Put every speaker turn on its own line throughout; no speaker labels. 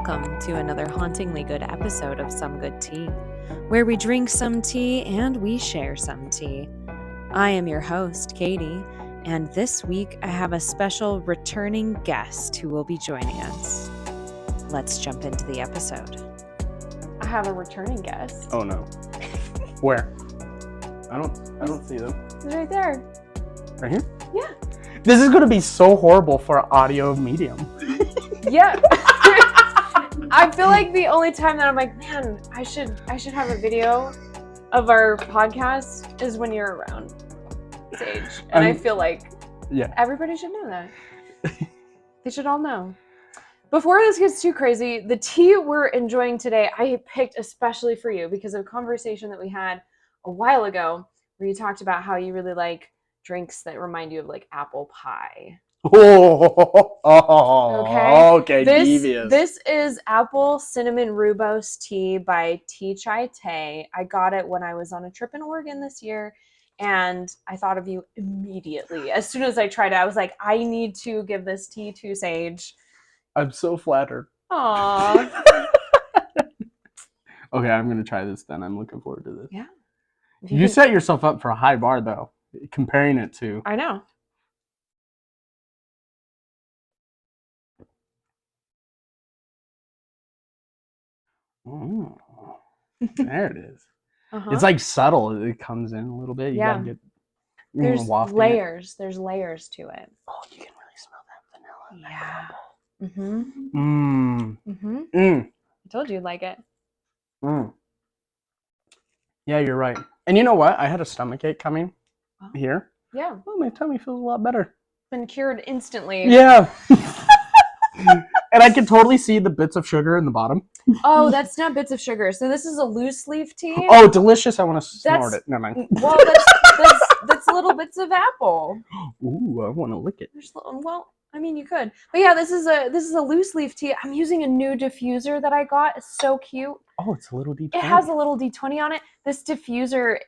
Welcome to another hauntingly good episode of Some Good Tea, where we drink some tea and we share some tea. I am your host, Katie, and this week I have a special returning guest who will be joining us. Let's jump into the episode.
I have a returning guest.
Oh no. Where? I don't see them.
He's right there.
Right here?
Yeah.
This is gonna be so horrible for an audio medium.
Yeah. I feel like the only time that I'm like, man, I should have a video of our podcast is when you're around, Sage. And I feel like everybody should know that. They should all know. Before this gets too crazy, the tea we're enjoying today, I picked especially for you because of a conversation that we had a while ago where you talked about how you really like drinks that remind you of like apple pie.
Okay, devious.
This is Apple Cinnamon Rooibos tea by Tea Chia Te. I got it when I was on a trip in Oregon this year, and I thought of you immediately. As soon as I tried it, I was like, I need to give this tea to Sage.
I'm so flattered.
Aww.
Okay, I'm gonna try this then. I'm looking forward to this.
Yeah.
You set yourself up for a high bar though, comparing it to.
I know.
Oh, there it is.
Uh-huh.
It's like subtle. It comes in a little bit. You gotta get.
There's layers. There's layers to it.
Oh, you can really smell that vanilla.
Yeah. Mm-hmm.
Mmm.
Mm-hmm.
Mm.
I told you you'd like it.
Mm. Yeah, you're right. And you know what? I had a stomachache coming here.
Yeah.
Oh, my tummy feels a lot better.
Been cured instantly.
Yeah. And I can totally see the bits of sugar in the bottom.
Oh, that's not bits of sugar. So this is a loose leaf tea.
Oh, delicious. I want to snort it. Never mind.
Well, that's little bits of apple.
Ooh, I want to lick it.
Well, I mean, you could. But yeah, this is a loose leaf tea. I'm using a new diffuser that I got. It's so cute.
Oh, it's a little D20.
It has a little D20 on it. This diffuser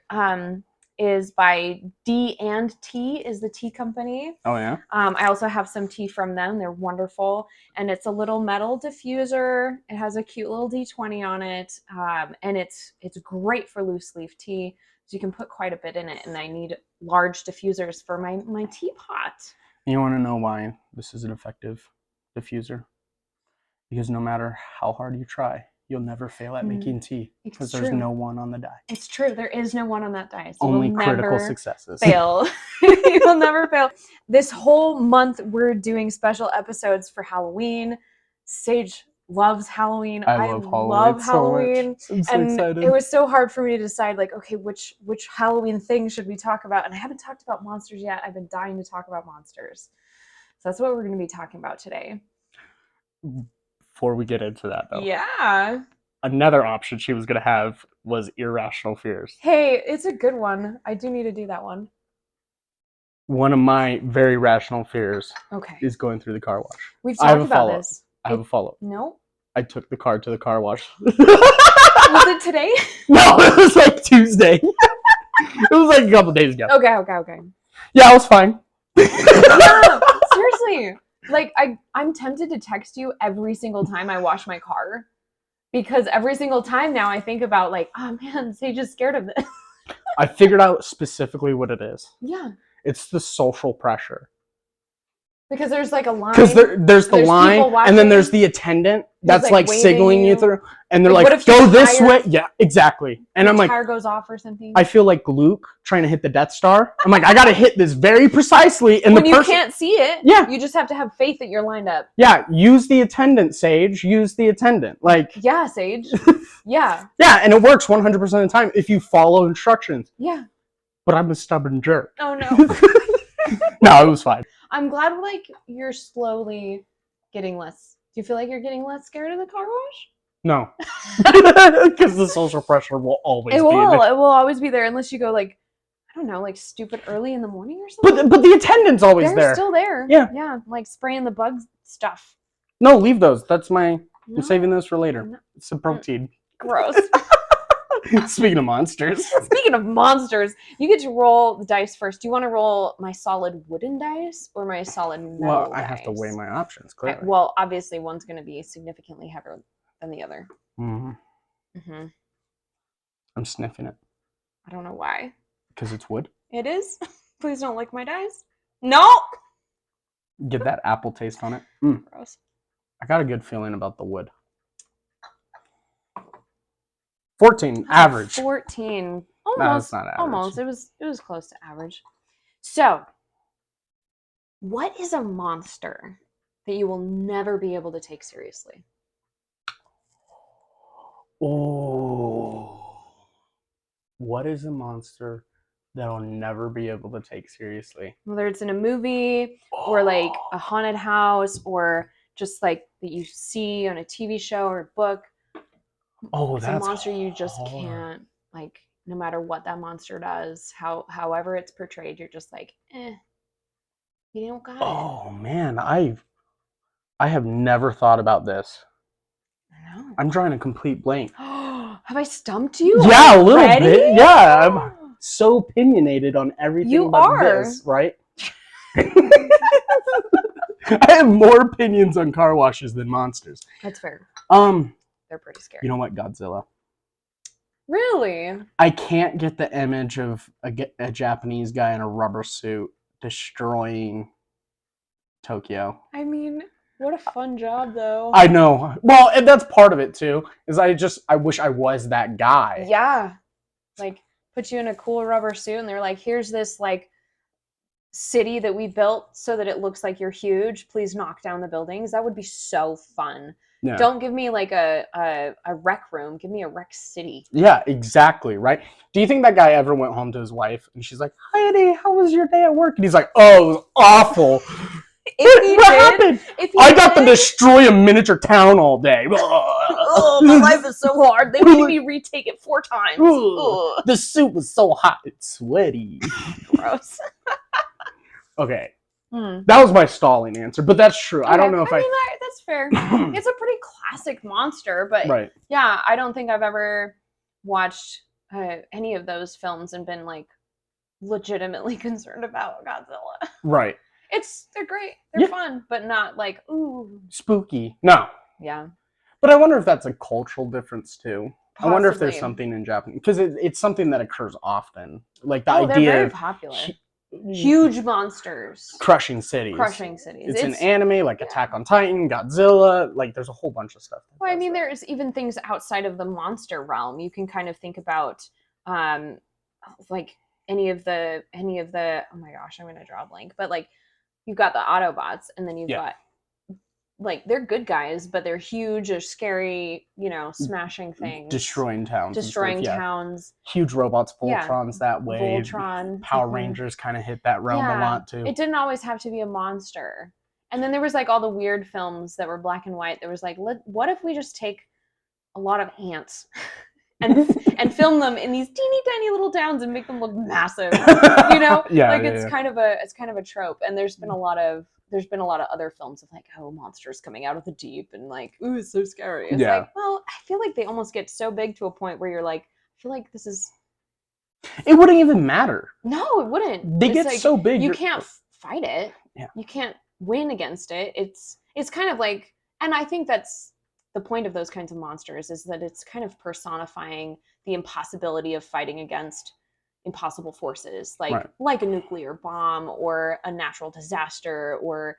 is by D&T is the tea company.
Oh yeah.
I also have some tea from them. They're wonderful, and it's a little metal diffuser. It has a cute little D20 on it, and it's great for loose leaf tea. So you can put quite a bit in it, and I need large diffusers for my teapot.
You want to know why this is an effective diffuser? Because no matter how hard you try, you'll never fail at making tea because there's no one on the die.
It's true. There is no one on that die. So
only critical successes.
Fail. You will never fail. This whole month, we're doing special episodes for Halloween. Sage loves Halloween.
I love Halloween. So much. I'm so excited.
It was so hard for me to decide, like, okay, which Halloween thing should we talk about? And I haven't talked about monsters yet. I've been dying to talk about monsters. So that's what we're going to be talking about today.
Before we get into that, though.
Yeah.
Another option she was going to have was irrational fears.
Hey, it's a good one. I do need to do that one.
One of my very rational fears is going through the car wash.
We've talked about this.
I have a follow-up.
No.
I took the car to the car wash.
Was it today?
No, it was like Tuesday. It was like a couple days ago.
Okay.
Yeah, I was fine.
Yeah, seriously. Like, I'm tempted to text you every single time I wash my car. Because every single time now I think about, like, oh man, Sage is scared of this.
I figured out specifically what it is.
Yeah.
It's the social pressure.
Because there's like a line.
Because there's the line, and then there's the attendant that's like signaling you through, and they're like, go this way. Yeah, exactly. And I'm like,
tire goes off or something.
I feel like Luke trying to hit the Death Star. I'm like, I gotta hit this very precisely, and
when you can't see it, you just have to have faith that you're lined up.
Yeah, use the attendant, Sage. Use the attendant. Like,
yeah, Sage. Yeah.
Yeah, and it works 100% of the time if you follow instructions.
Yeah.
But I'm a stubborn jerk.
Oh no.
No, it was fine.
I'm glad, like, you're slowly getting less. Do you feel like you're getting less scared of the car wash?
No. Because the social pressure will always be there.
It will always be there unless you go, like, I don't know, like stupid early in the morning or something.
But the attendant's always there.
They're still there.
Yeah.
Yeah, like spraying the bug stuff.
No, leave those. I'm saving those for later. It's a protein.
Gross.
Speaking of monsters.
Speaking of monsters, you get to roll the dice first. Do you want to roll my solid wooden dice or my solid metal
Well, I
dice?
have to weigh my options, clearly.
Okay, well, obviously, one's going to be significantly heavier than the other.
Mm-hmm. I'm sniffing it.
I don't know why.
Because it's wood?
It is? Please don't lick my dice. No!
Get that apple taste on it.
Gross.
I got a good feeling about the wood. 14, average.
14.
No,
Almost.
it's not average.
Almost. It was close to average. So, what is a monster that you will never be able to take seriously?
Oh. What is a monster that I'll never be able to take seriously?
Whether it's in a movie or like a haunted house or just like that you see on a TV show or a book.
Oh,
it's
that's
a monster you just
hard.
can't, like, no matter what that monster does, however it's portrayed, you're just like, you don't got it.
Oh man, I have never thought about this.
I know.
I'm drawing a complete blank.
Have I stumped you?
Yeah,
already?
a little bit. Yeah, I'm so opinionated on everything
You
but
are.
this, right? I have more opinions on car washes than monsters.
That's fair. They're pretty scary.
You know what? Godzilla.
Really?
I can't get the image of a Japanese guy in a rubber suit destroying Tokyo.
I mean, what a fun job, though.
I know. Well, and that's part of it, too, is I wish I was that guy.
Yeah. Like, put you in a cool rubber suit, and they're like, here's this, like, city that we built so that it looks like you're huge. Please knock down the buildings. That would be so fun. Yeah. Don't give me like a rec room. Give me a rec city.
Yeah, exactly, right? Do you think that guy ever went home to his wife and she's like, "Hi, Eddie, how was your day at work?" And he's like, "Oh, it was awful." What happened? I got to destroy a miniature town all day.
Oh, my life is so hard. They made me retake it 4 times.
The soup was so hot and sweaty.
Gross.
Okay. That was my stalling answer, but that's true. Okay. I don't know if
I mean, that's fair. It's a pretty classic monster, but
right.
Yeah, I don't think I've ever watched any of those films and been like legitimately concerned about Godzilla.
Right.
They're great. They're fun, but not like, ooh.
Spooky. No.
Yeah.
But I wonder if that's a cultural difference too.
Possibly.
I wonder if there's something in Japanese, because it's something that occurs often. Like the idea
they're very popular. Huge monsters.
Crushing cities. It's an anime, like Attack on Titan, Godzilla, like there's a whole bunch of stuff.
Well, I mean, there's even things outside of the monster realm. You can kind of think about like any of the oh my gosh, I'm gonna draw a blank. But like you've got the Autobots, and then you've got like they're good guys, but they're huge, they're scary, smashing things.
Destroying towns. Huge robots, Voltrons that way.
Voltron.
Power Rangers kind of hit that realm a lot too.
It didn't always have to be a monster. And then there was like all the weird films that were black and white. There was like, what if we just take a lot of ants and film them in these teeny tiny little towns and make them look massive? It's kind of a trope. And there's been a lot of other films of like, oh, monsters coming out of the deep and like, ooh, it's so scary. It's like, well, I feel like they almost get so big to a point where you're like, I feel like this is.
It wouldn't even matter.
No, it wouldn't.
They get like, so big.
You can't fight it.
Yeah.
You can't win against it. It's kind of like, and I think that's the point of those kinds of monsters, is that it's kind of personifying the impossibility of fighting against impossible forces, like a nuclear bomb or a natural disaster or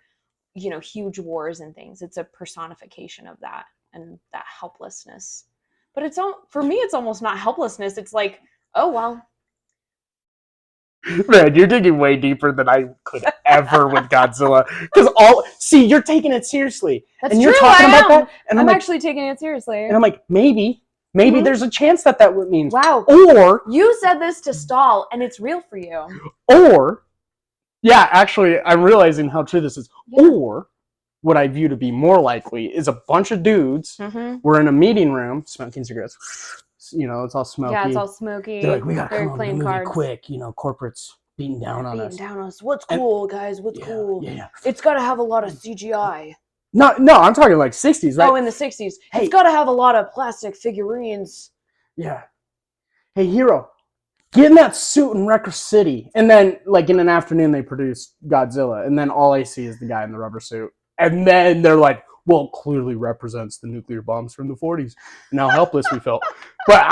huge wars and things. It's a personification of that and that helplessness. But for me, it's almost not helplessness. It's like, oh well.
Man, you're digging way deeper than I could ever with Godzilla. Because you're taking it seriously.
That's
and
true,
you're talking about that, and
I'm actually taking it seriously.
And I'm like, maybe there's a chance that would mean.
Wow.
Or
you said this to stall, and it's real for you.
Or, actually, I'm realizing how true this is. Yeah. Or, what I view to be more likely is a bunch of dudes. We're in a meeting room smoking cigarettes. It's all smoky.
Yeah, it's all smoky.
They're like, we gotta come on the movie quick. Corporate's beating down on us.
What's cool, guys? What's cool?
Yeah.
It's got to have a lot of CGI.
No, I'm talking like 60s, right?
Oh, in the 60s. Hey. It's got to have a lot of plastic figurines.
Yeah. hey, hero, get in that suit and wreck a city. And then, like, in an afternoon, they produce Godzilla. And then all I see is the guy in the rubber suit. And then they're like, well, clearly represents the nuclear bombs from the 40s and how helpless we felt. But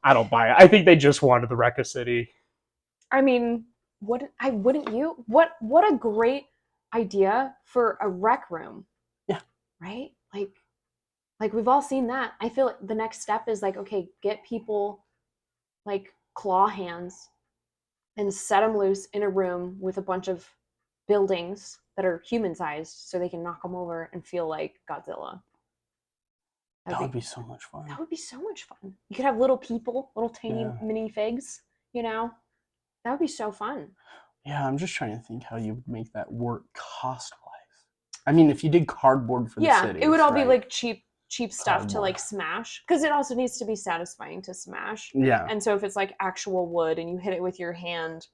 I don't buy it. I think they just wanted to wreck a city.
I mean, wouldn't you? What a great idea for a rec room.
Yeah.
Right? Like we've all seen that. I feel like the next step is like, okay, get people like claw hands and set them loose in a room with a bunch of buildings that are human-sized so they can knock them over and feel like Godzilla.
That would be so much fun.
That would be so much fun. You could have little people, little tiny mini figs, you know? That would be so fun.
Yeah, I'm just trying to think how you would make that work cost-wise. I mean, if you did cardboard for the city.
Yeah, it would all be like cheap stuff to like smash, because it also needs to be satisfying to smash.
Yeah.
And so if it's like actual wood and you hit it with your hand,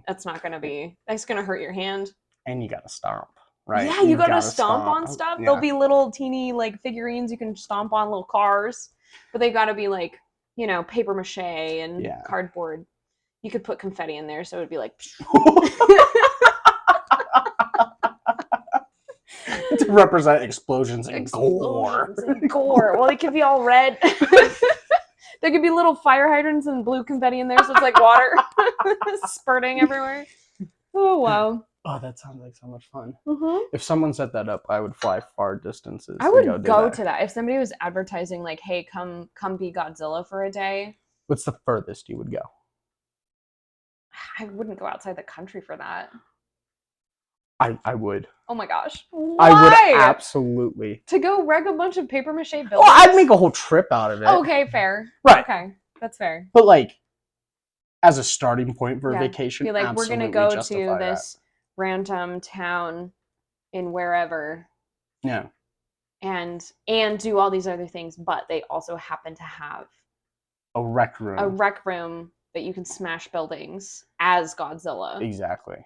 that's not gonna hurt your hand.
And you gotta stomp, right?
Yeah, you gotta stomp on stuff. Yeah. There'll be little teeny like figurines you can stomp on, little cars, but they gotta be like, you know, paper mache and cardboard. You could put confetti in there so it would be like
to represent explosions and gore.
Well, it could be all red. There could be little fire hydrants and blue confetti in there, so it's like water spurting everywhere. Oh, wow.
Oh, that sounds like so much fun.
Mm-hmm.
If someone set that up, I would fly far distances.
I would go to that. If somebody was advertising like, hey, come be Godzilla for a day.
What's the furthest you would go?
I wouldn't go outside the country for that.
I would.
Oh my gosh. Why?
I would absolutely.
To go wreck a bunch of paper mache buildings?
Well, I'd make a whole trip out of it.
Okay, fair.
Right.
Okay, that's fair.
But like, as a starting point for a vacation,
be like,
absolutely
we're gonna go to
that.
this random town in wherever.
Yeah.
And do all these other things, but they also happen to have
a rec room.
A rec room that you can smash buildings as Godzilla.
Exactly.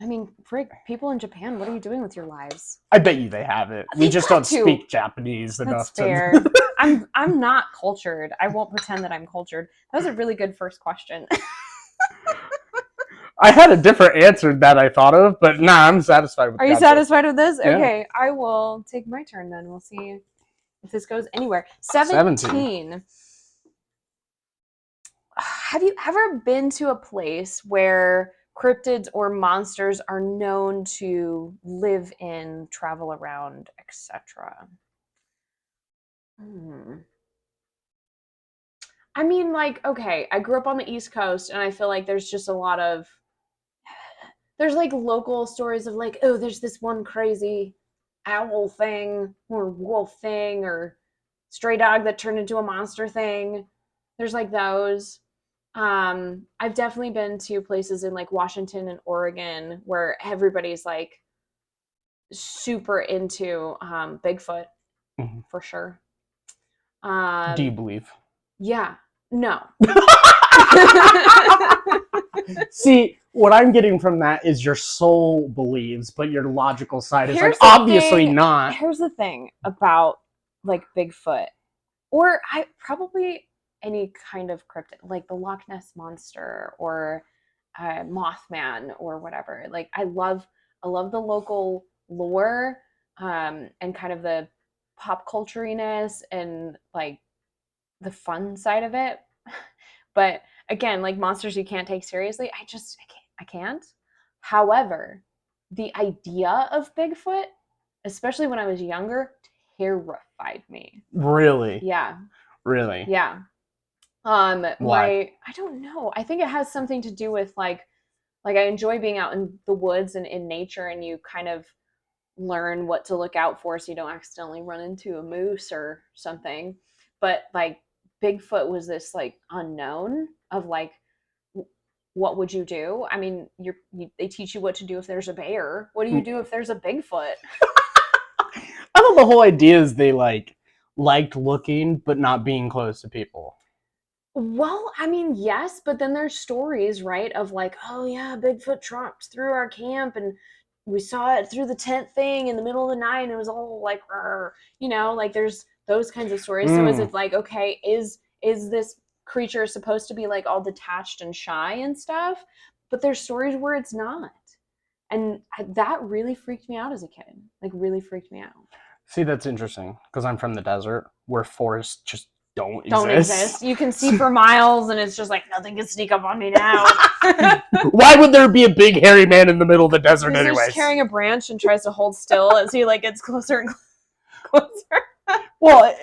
I mean, frick, people in Japan, what are you doing with your lives?
I bet you they have it. We just don't speak Japanese enough.
That's fair. I'm not cultured. I won't pretend that I'm cultured. That was a really good first question.
I had a different answer that I thought of, but nah, I'm satisfied with.
Are you satisfied with this?
Yeah.
Okay, I will take my turn then. We'll see if this goes anywhere. 17. Have you ever been to a place where cryptids or monsters are known to live in, travel around, etc.? I mean, like, okay, I grew up on the East Coast, and I feel like there's just a lot of, there's like local stories of like, oh, there's this one crazy owl thing, or wolf thing, or stray dog that turned into a monster thing. There's like those. I've definitely been to places in like Washington and Oregon where everybody's like super into Bigfoot, for sure.
Do you believe?
Yeah. No.
See, what I'm getting from that is your soul believes, but your logical side is like, obviously not.
Here's the thing about like Bigfoot, or probably any kind of cryptid, like the Loch Ness Monster or Mothman or whatever. Like I love the local lore and kind of the pop culture-iness and like the fun side of it. But again, like monsters you can't take seriously, I can't. However, the idea of Bigfoot, especially when I was younger, terrified me.
Really?
Yeah.
Really?
Yeah. Why? I don't know. I think it has something to do with like I enjoy being out in the woods and in nature, and you kind of learn what to look out for so you don't accidentally run into a moose or something. But like Bigfoot was this like unknown of like, what would you do? I mean, they teach you what to do if there's a bear. What do you do if there's a Bigfoot?
I thought the whole idea is they liked looking but not being close to people.
Well, I mean, yes, but then there's stories, right, of like, oh yeah, Bigfoot tromped through our camp and we saw it through the tent thing in the middle of the night and it was all like, you know, like there's those kinds of stories. So is it like, okay, is this creature is supposed to be like all detached and shy and stuff, but there's stories where it's not. And that really freaked me out as a kid. Like, really freaked me out.
See, that's interesting because I'm from the desert where forests just don't
exist. You can see for miles, and it's just like, nothing can sneak up on me now.
Why would there be a big hairy man in the middle of the desert anyways?
He's just carrying a branch and tries to hold still as he like gets closer and closer.
Well,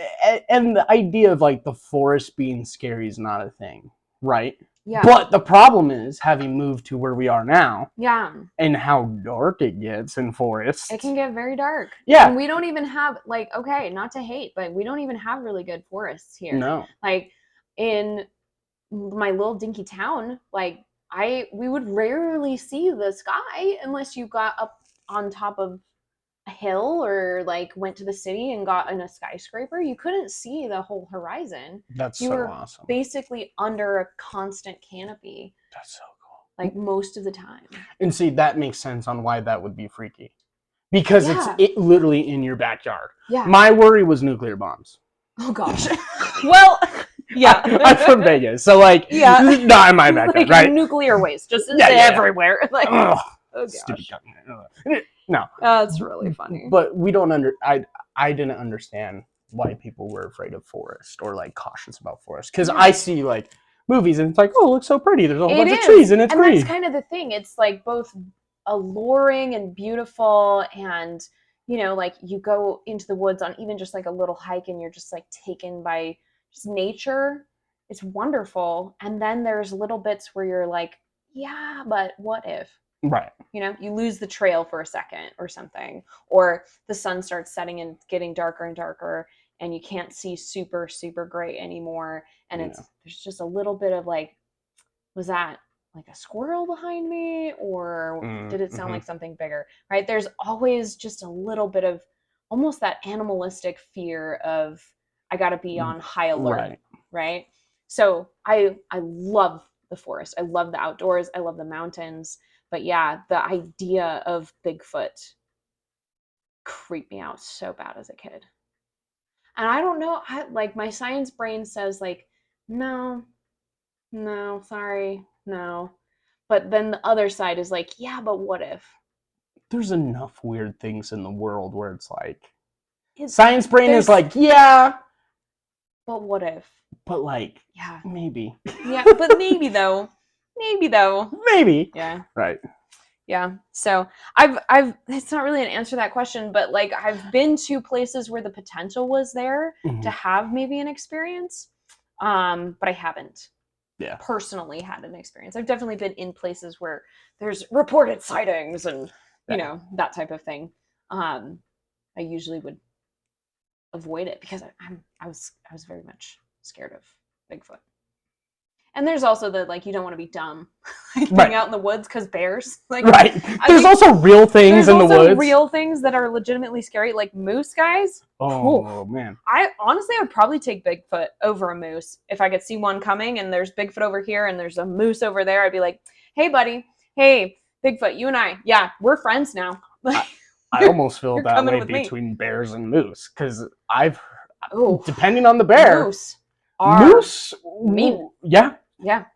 and the idea of like the forest being scary is not a thing, right?
Yeah.
But the problem is having moved to where we are now.
Yeah.
And how dark it gets in forests.
It can get very dark.
Yeah.
And we don't even have, like, okay, not to hate, but we don't even have really good forests here.
No.
Like, in my little dinky town, like, we would rarely see the sky unless you got up on top of a hill or like went to the city and got in a skyscraper. You couldn't see the whole horizon.
That's
you
so
were
awesome.
basically under a constant canopy.
That's so cool.
Like most of the time.
And see, that makes sense on why that would be freaky. Because it's literally in your backyard.
Yeah.
My worry was nuclear bombs.
Oh gosh. Well, yeah.
I'm from Vegas, so like, not in my backyard,
like
right?
Nuclear waste just everywhere. Like, oh gosh.
Stupid. No.
That's really funny.
But we don't I didn't understand why people were afraid of forest or like cautious about forest. Because I see like movies and it's like, oh, it looks so pretty. There's a whole bunch of trees and it's green.
And that's kind of the thing. It's like both alluring and beautiful, and you know, like you go into the woods on even just like a little hike and you're just like taken by just nature. It's wonderful. And then there's little bits where you're like, yeah, but what if?
Right.
You know, you lose the trail for a second or something, or the sun starts setting and getting darker and darker and you can't see super, super great anymore. And there's just a little bit of like, was that like a squirrel behind me, or did it sound like something bigger? Right. There's always just a little bit of almost that animalistic fear of, I got to be on high alert. Right. So I love the forest. I love the outdoors. I love the mountains. But yeah, the idea of Bigfoot creeped me out so bad as a kid. And I don't know, like my science brain says like, no, sorry, no. But then the other side is like, yeah, but what if?
There's enough weird things in the world where it's like, science brain is like, yeah.
But what if?
But like,
yeah,
maybe.
Yeah, but maybe though. Maybe. Yeah.
Right.
Yeah. So I've it's not really an answer to that question, but like I've been to places where the potential was there to have maybe an experience. But I haven't personally had an experience. I've definitely been in places where there's reported sightings and you know, that type of thing. I usually would avoid it because I was very much scared of Bigfoot. And there's also the, like, you don't want to be dumb, like, being out in the woods because bears. Like,
There's also real things in the woods. There's also
real things that are legitimately scary, like moose, guys.
Oh, man.
I honestly would probably take Bigfoot over a moose. If I could see one coming and there's Bigfoot over here and there's a moose over there, I'd be like, hey, buddy. Hey, Bigfoot, you and I. Yeah, we're friends now.
I almost feel that way between bears and moose because depending on the bear. Moose
mean.
Yeah.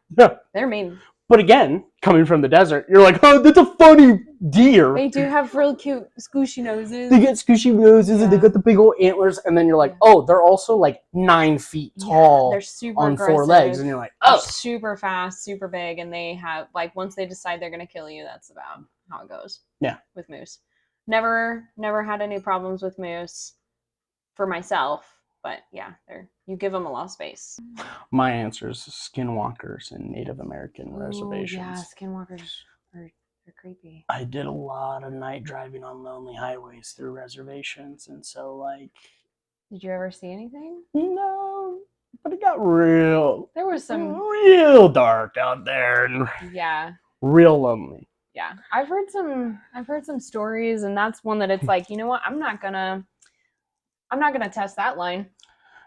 They're mean.
But again, coming from the desert, you're like, oh, that's a funny deer.
They do have real cute squishy noses.
They get squishy noses and they got the big old antlers, and then you're like, oh, they're also like 9 feet tall.
They're super
on
aggressive.
4 legs, and you're like,
oh, super fast, super big, and they have like once they decide they're gonna kill you, that's about how it goes.
Yeah.
With moose, never had any problems with moose for myself. But yeah, you give them a lot of space.
My answer is skinwalkers in Native American reservations.
Yeah, skinwalkers are creepy.
I did a lot of night driving on lonely highways through reservations, and so like.
Did you ever see anything?
No, but it got real.
There was some
real dark out there, and real lonely.
Yeah, I've heard some stories, and that's one that it's like, you know what, I'm not gonna test that line.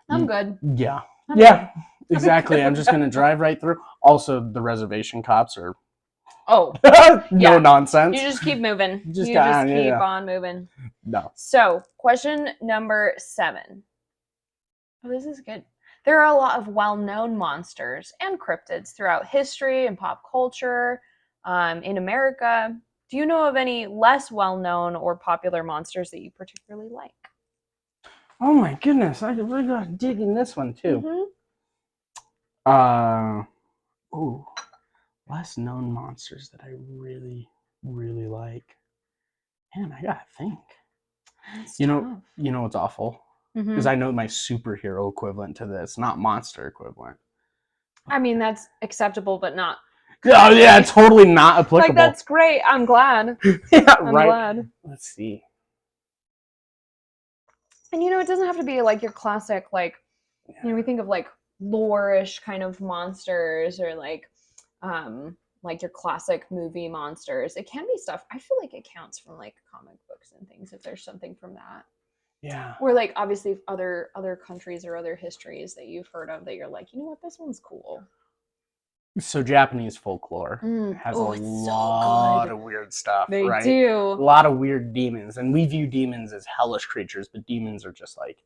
I'm good.
Yeah. Yeah, exactly. I'm just going to drive right through. Also, the reservation cops are no nonsense.
You just keep moving. You just keep on moving.
No.
So, question number 7. Oh, this is good. There are a lot of well-known monsters and cryptids throughout history and pop culture in America. Do you know of any less well-known or popular monsters that you particularly like?
Oh my goodness, I really got to dig in this one too. Less known monsters that I really, really like. Man, I gotta think.
That's
You
tough.
know what's awful? Because I know my superhero equivalent to this, not monster equivalent.
I mean, that's acceptable, but not.
Oh yeah, totally not applicable.
Like, that's great. I'm glad.
Yeah,
I'm
right.
glad.
Let's see.
And it doesn't have to be like your classic, like, we think of like lore-ish kind of monsters, or like your classic movie monsters. It can be stuff. I feel like it counts from like comic books and things if there's something from that.
Yeah.
Or like obviously other countries or other histories that you've heard of that you're like, you know what, this one's cool.
So Japanese folklore has a lot of weird stuff,
They
right?
do.
A lot of weird demons, and we view demons as hellish creatures, but demons are just like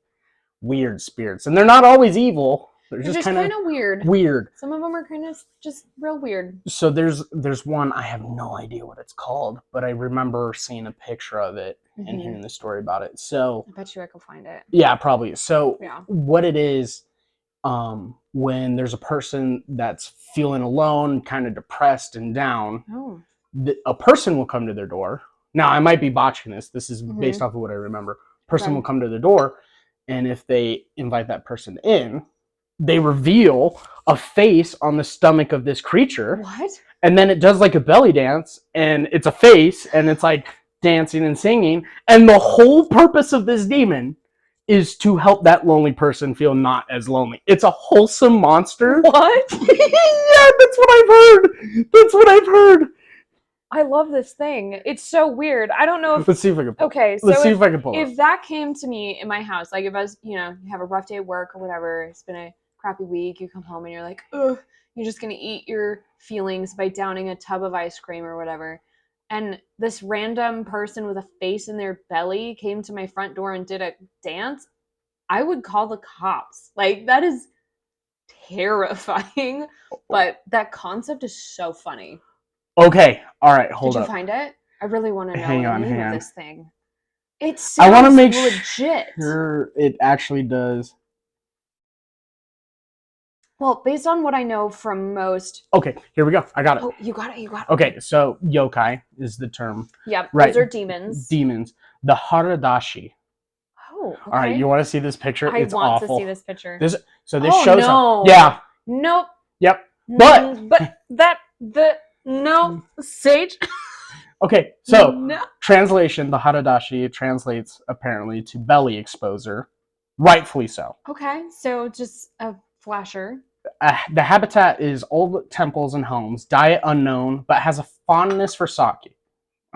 weird spirits, and they're not always evil. They're just kind of
weird.
Weird.
Some of them are kind of just real weird.
So there's one, I have no idea what it's called, but I remember seeing a picture of it and hearing the story about it. So
I bet you I can find it.
Yeah, probably. So
yeah.
What it is, when there's a person that's feeling alone, kind of depressed and down, a person will come to their door. Now, I might be botching this. This is based off of what I remember. Person will come to the door, and if they invite that person in, they reveal a face on the stomach of this creature.
What?
And then it does like a belly dance, and it's a face, and it's like dancing and singing. And the whole purpose of this demon is to help that lonely person feel not as lonely. It's a wholesome monster.
What?
Yeah, that's what I've heard. That's what I've heard.
I love this thing. It's so weird. I don't know if...
Let's see if I can pull it.
Okay, so
Let's see if I can pull it.
If that came to me in my house, like if I was, you have a rough day at work or whatever, it's been a crappy week, you come home and you're like, ugh, you're just going to eat your feelings by downing a tub of ice cream or whatever. And this random person with a face in their belly came to my front door and did a dance, I would call the cops. Like, that is terrifying. But that concept is so funny.
Okay, all right, hold up.
Did you find it? I really want to know
hang
the
on,
name of this thing. It sounds
I want to make
legit.
sure it actually does.
Well, based on what I know from most...
Okay, here we go. I got it.
Oh, you got it.
Okay, so yokai is the term.
Yep,
right.
Those are demons.
Demons. The haradashi.
Oh, okay.
All right, you want to see this picture? It's awful.
I want to see this picture.
This shows
no.
up. Yeah.
Nope.
Yep. But
no, Sage.
Okay, so
no.
Translation, the haradashi translates apparently to belly exposer. Rightfully so.
Okay, so just a flasher.
The habitat is old temples and homes, diet unknown, but has a fondness for sake.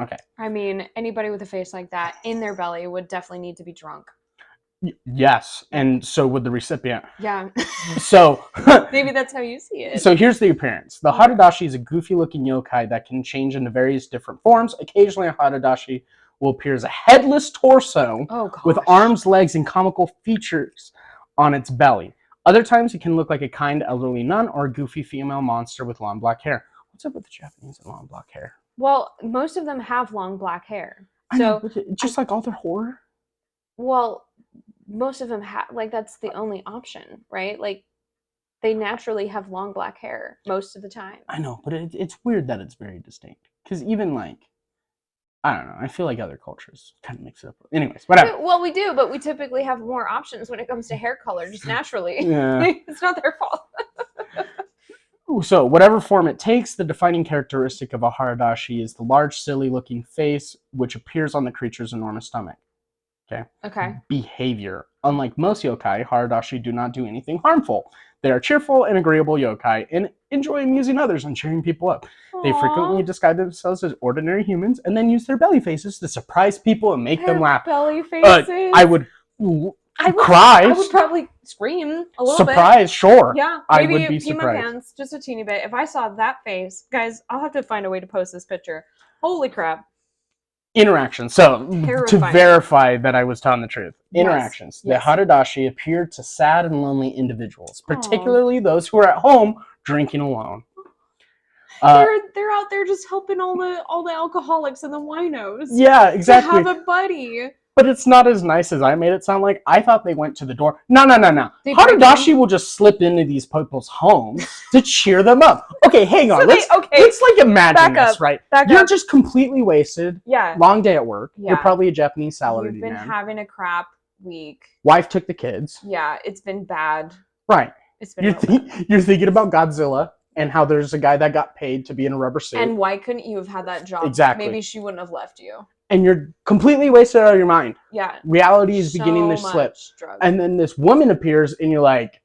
Okay.
I mean, anybody with a face like that in their belly would definitely need to be drunk.
Yes, and so would the recipient.
Yeah.
So
maybe that's how you see it.
So here's the appearance. The haradashi is a goofy-looking yokai that can change into various different forms. Occasionally, a haradashi will appear as a headless torso with arms, legs, and comical features on its belly. Other times, it can look like a kind elderly nun or a goofy female monster with long black hair. What's up with the Japanese and long black hair?
Well, most of them have long black hair.
I know, just like all their horror.
Well, most of them have, like, that's the only option, right? Like, they naturally have long black hair most of the time.
I know, but it's weird that it's very distinct. Because even, like, I don't know, I feel like other cultures kind of mix it up. Anyways, whatever.
Well, we do, but we typically have more options when it comes to hair color, just naturally.
Yeah.
It's not their fault.
So, whatever form it takes, the defining characteristic of a haradashi is the large, silly-looking face, which appears on the creature's enormous stomach. Okay. Behavior. Unlike most yokai, haradashi do not do anything harmful. They are cheerful and agreeable yokai and enjoy amusing others and cheering people up.
Aww.
They frequently describe themselves as ordinary humans and then use their belly faces to surprise people and make them laugh.
Belly faces?
I would cry.
I would probably scream a little bit.
Surprise, sure.
Yeah,
I
maybe
would be
pee my
surprised.
pants just a teeny bit. If I saw that face, guys, I'll have to find a way to post this picture. Holy crap.
Interactions. So, to
Terrifying.
verify that I was telling the truth. Interactions.
Yes.
The haradashi appeared to sad and lonely individuals,
Aw.
particularly those who are at home drinking alone.
They're out there just helping all the alcoholics and the winos.
Yeah, exactly.
To have a buddy.
But it's not as nice as I made it sound like. I thought they went to the door. No.
They
Haradashi will just slip into these people's homes to cheer them up. Okay, hang on. Let's like imagine this, right? You're just completely wasted.
Yeah.
Long day at work.
Yeah.
You're probably a Japanese salary man.
You've been having a crap week.
Wife took the kids.
Yeah, it's been bad.
Right.
It's been
You're thinking about Godzilla and how there's a guy that got paid to be in a rubber suit.
And why couldn't you have had that job?
Exactly.
Maybe she wouldn't have left you.
And you're completely wasted out of your mind.
Yeah.
Reality is beginning to slip.
Drugs.
And then this woman appears and you're like,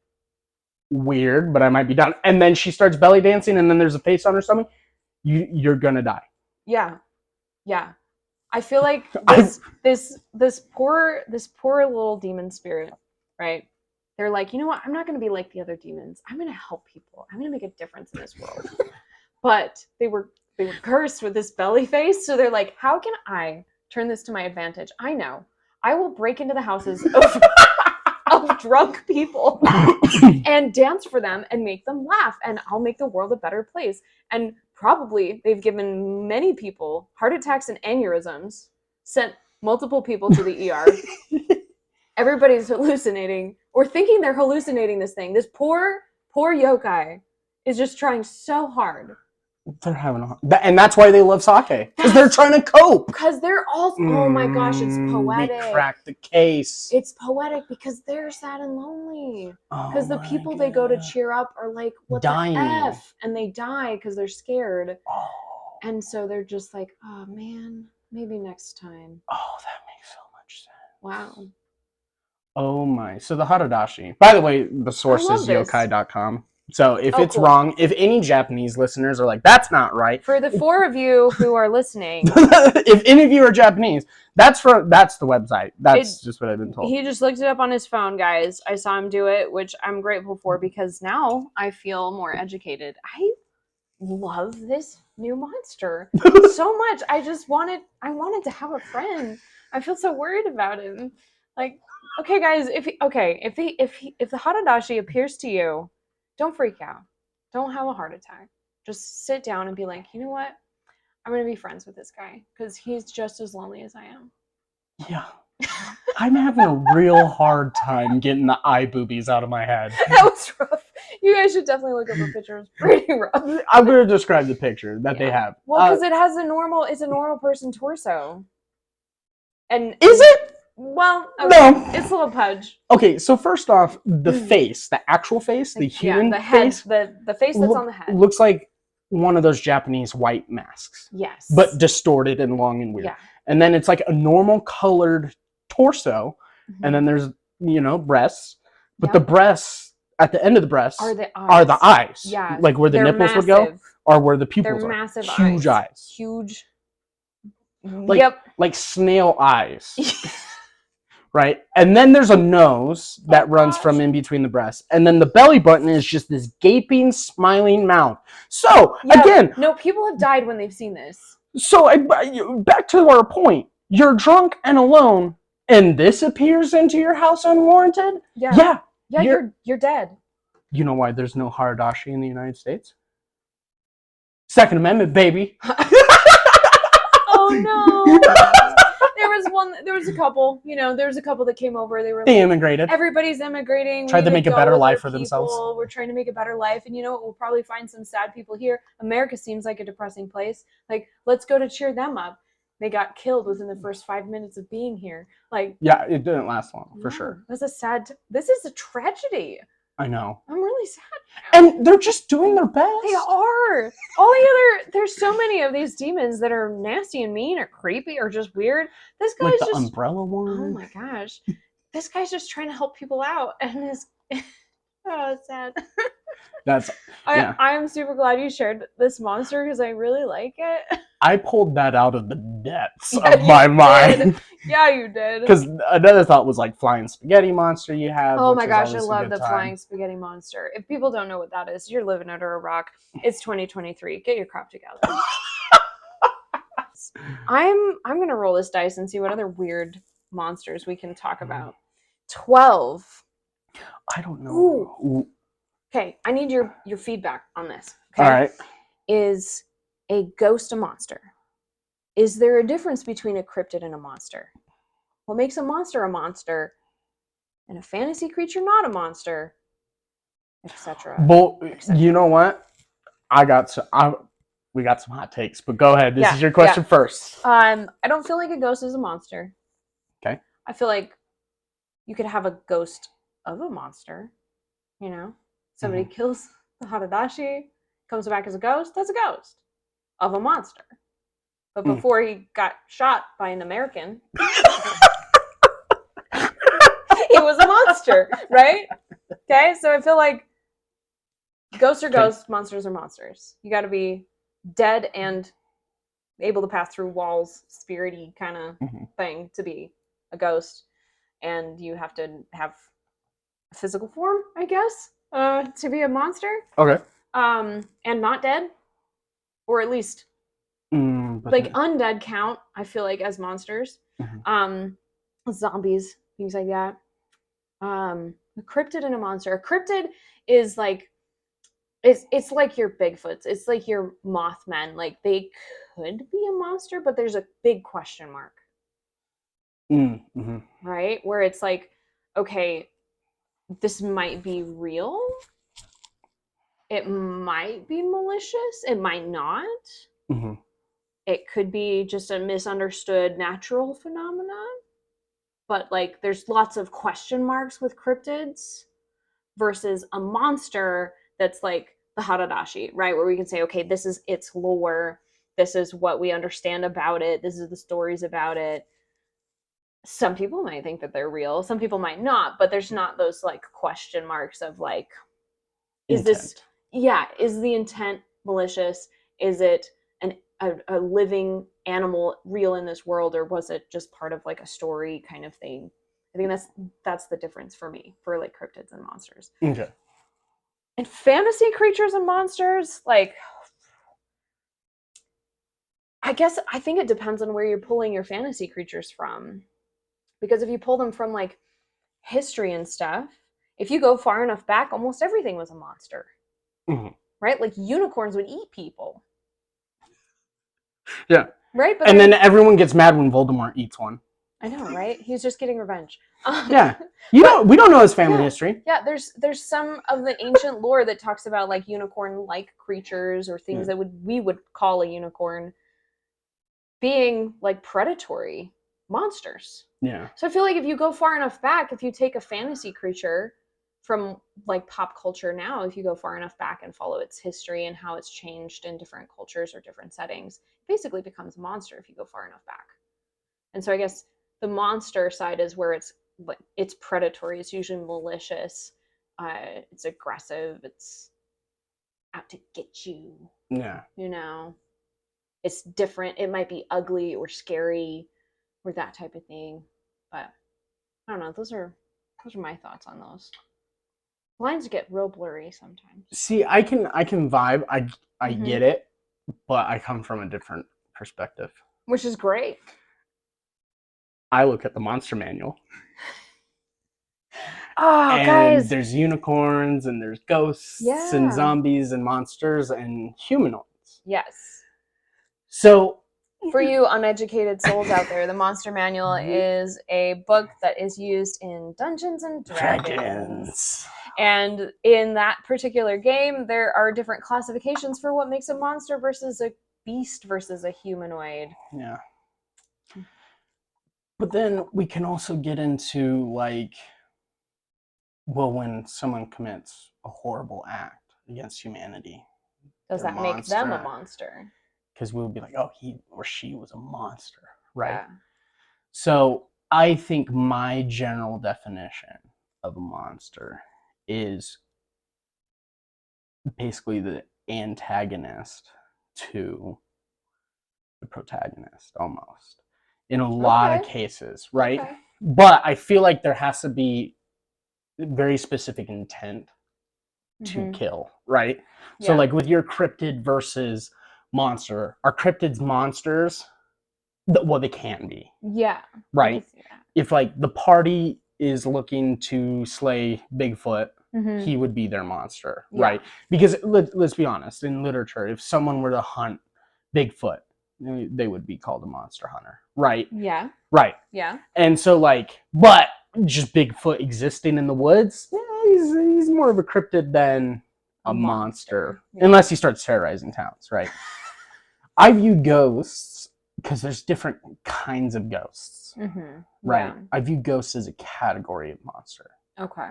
weird, but I might be down. And then she starts belly dancing and then there's a face on her stomach. You're gonna die.
Yeah. Yeah. I feel like this poor little demon spirit, right? They're like, you know what? I'm not gonna be like the other demons. I'm gonna help people. I'm gonna make a difference in this world. But they were cursed with this belly face, so they're like, how can I turn this to my advantage? I know. I will break into the houses of drunk people and dance for them and make them laugh, and I'll make the world a better place. And probably they've given many people heart attacks and aneurysms, sent multiple people to the ER. Everybody's hallucinating or thinking they're hallucinating this thing. This poor yokai is just trying so hard.
They're having a hard... And that's why they love sake. Because they're trying to cope.
Because they're all... Oh my gosh, it's poetic.
We cracked the case.
It's poetic because they're sad and lonely. Because the people they go to cheer up are like, what
dying.
The F? And they die because they're scared.
Oh.
And so they're just like, oh man, maybe next time.
Oh, that makes so much sense.
Wow.
Oh my. So the haradashi. By the way, the source is yokai.com. So if it's wrong, if any Japanese listeners are like, that's not right.
For the 4 of you who are listening.
If any of you are Japanese, that's the website. That's just what I've been told.
He just looked it up on his phone, guys. I saw him do it, which I'm grateful for because now I feel more educated. I love this new monster so much. I wanted to have a friend. I feel so worried about him. Like, okay, guys, if the haradashi appears to you, don't freak out. Don't have a heart attack. Just sit down and be like, you know what? I'm going to be friends with this guy because he's just as lonely as I am.
Yeah. I'm having a real hard time getting the eye boobies out of my head.
That was rough. You guys should definitely look up a picture. It's pretty rough.
I'm going to describe the picture that they have.
Well, because it's a normal person torso. And
is it?
Well, okay.
No.
It's a little pudge.
Okay, so first off, the face, the actual face, the human
the head,
face,
the face that's on the head
looks like one of those Japanese white masks.
Yes.
But distorted and long and weird.
Yeah.
And then it's like a normal colored torso, and then there's, breasts, but the breasts, at the end of the breasts,
are the eyes.
Yeah. Like where the nipples would go, or where the pupils
They're
are.
Massive
Huge eyes.
Huge.
Like snail eyes. Right? And then there's a nose that runs from in between the breasts. And then the belly button is just this gaping, smiling mouth. So, again...
No, people have died when they've seen this.
So, back to our point. You're drunk and alone, and this appears into your house unwarranted?
Yeah. Yeah, you're dead.
You know why there's no haradashi in the United States? Second Amendment, baby.
Oh, no. There was a couple, there's a couple that came over. They
immigrated.
Everybody's immigrating.
Tried to make a better life for themselves.
We're trying to make a better life. And you know what? We'll probably find some sad people here. America seems like a depressing place. Like, let's go to cheer them up. They got killed within the first 5 minutes of being here. Like,
yeah, it didn't last long, for sure.
This is a tragedy.
I know.
I'm really sad
now. And they're just doing their best.
They are. There's so many of these demons that are nasty and mean or creepy or just weird. This guy's
like the umbrella one.
Oh my gosh. This guy's just trying to help people out and is oh, it's sad. I'm super glad you shared this monster because I really like it.
I pulled that out of the depths of my mind.
Yeah, you did.
Because another thought was like flying spaghetti monster you have.
Oh my gosh, I love the flying spaghetti monster. If people don't know what that is, you're living under a rock. It's 2023. Get your crap together. I'm gonna roll this dice and see what other weird monsters we can talk about. 12.
I don't know. Ooh.
Okay, I need your feedback on this. Okay?
All right.
Is a ghost a monster? Is there a difference between a cryptid and a monster? What makes a monster and a fantasy creature not a monster, etc.?
Well, you know what? We got some hot takes, but go ahead. This is your question first.
I don't feel like a ghost is a monster.
Okay.
I feel like you could have a ghost of a monster. You know, somebody kills the Haradashi, comes back as a ghost. That's a ghost of a monster. But before he got shot by an American, he was a monster, right? Okay, so I feel like ghosts are ghosts, monsters are monsters. You got to be dead and able to pass through walls, spirity kind of thing to be a ghost, and you have to have a physical form, I guess, to be a monster.
Okay.
And not dead, or at least like undead count. I feel like as monsters, zombies, things like that. A cryptid and a monster. A cryptid is like it's like your Bigfoots. It's like your Mothmen. Like they could be a monster, but there's a big question mark. Right? Where it's like, okay, this might be real. It might be malicious. It might not. It could be just a misunderstood natural phenomenon. But like there's lots of question marks with cryptids versus a monster that's like the Haradashi, right? Where we can say, okay, this is its lore. This is what we understand about it. This is the stories about it. Some people might think that they're real. Some people might not, but there's not those like question marks of like, is the intent malicious? Is it a living animal real in this world, or was it just part of like a story kind of thing? I think that's the difference for me for like cryptids and monsters.
Okay.
And fantasy creatures and monsters, like, I think it depends on where you're pulling your fantasy creatures from. Because if you pull them from like history and stuff, if you go far enough back, almost everything was a monster. Right? Like unicorns would eat people.
Yeah.
Right? But
then everyone gets mad when Voldemort eats one.
I know, right? He's just getting revenge.
Yeah. We don't know his family history.
Yeah, there's some of the ancient lore that talks about like unicorn-like creatures or things that we would call a unicorn being like predatory monsters.
Yeah.
So I feel like if you go far enough back, if you take a fantasy creature from like pop culture now, if you go far enough back and follow its history and how it's changed in different cultures or different settings, it basically becomes a monster if you go far enough back. And so I guess the monster side is where it's predatory. It's usually malicious. It's aggressive. It's out to get you.
Yeah.
You know, it's different. It might be ugly or scary or that type of thing. But I don't know. Those are my thoughts on those. Lines get real blurry sometimes.
See, I can vibe. I get it, but I come from a different perspective.
Which is great.
I look at the monster manual.
Oh,
and
guys.
There's unicorns and there's ghosts and zombies and monsters and humanoids.
Yes.
So,
for you uneducated souls out there, the Monster Manual is a book that is used in Dungeons and Dragons. And in that particular game, there are different classifications for what makes a monster versus a beast versus a humanoid.
Yeah. But then we can also get into like, well, when someone commits a horrible act against humanity,
does that make them a monster?
Because we'll be like, oh, he or she was a monster, right? Yeah. So I think my general definition of a monster is basically the antagonist to the protagonist, almost, in a lot of cases, right? Okay. But I feel like there has to be very specific intent to kill, right? Yeah. So like with your cryptid versus monster, are cryptids monsters Well, they can be.
Yeah.
Right.
I can see that.
If like the party is looking to slay Bigfoot,
Mhm.
he would be their monster,
Yeah.
right? Because let's be honest, in literature, if someone were to hunt Bigfoot, they would be called a monster hunter, right?
Yeah.
Right.
Yeah.
And so like, but just Bigfoot existing in the woods, he's more of a cryptid than a monster.
Yeah.
Unless he starts terrorizing towns, right? I view ghosts, because there's different kinds of ghosts, right?
Yeah.
I view ghosts as a category of monster.
Okay.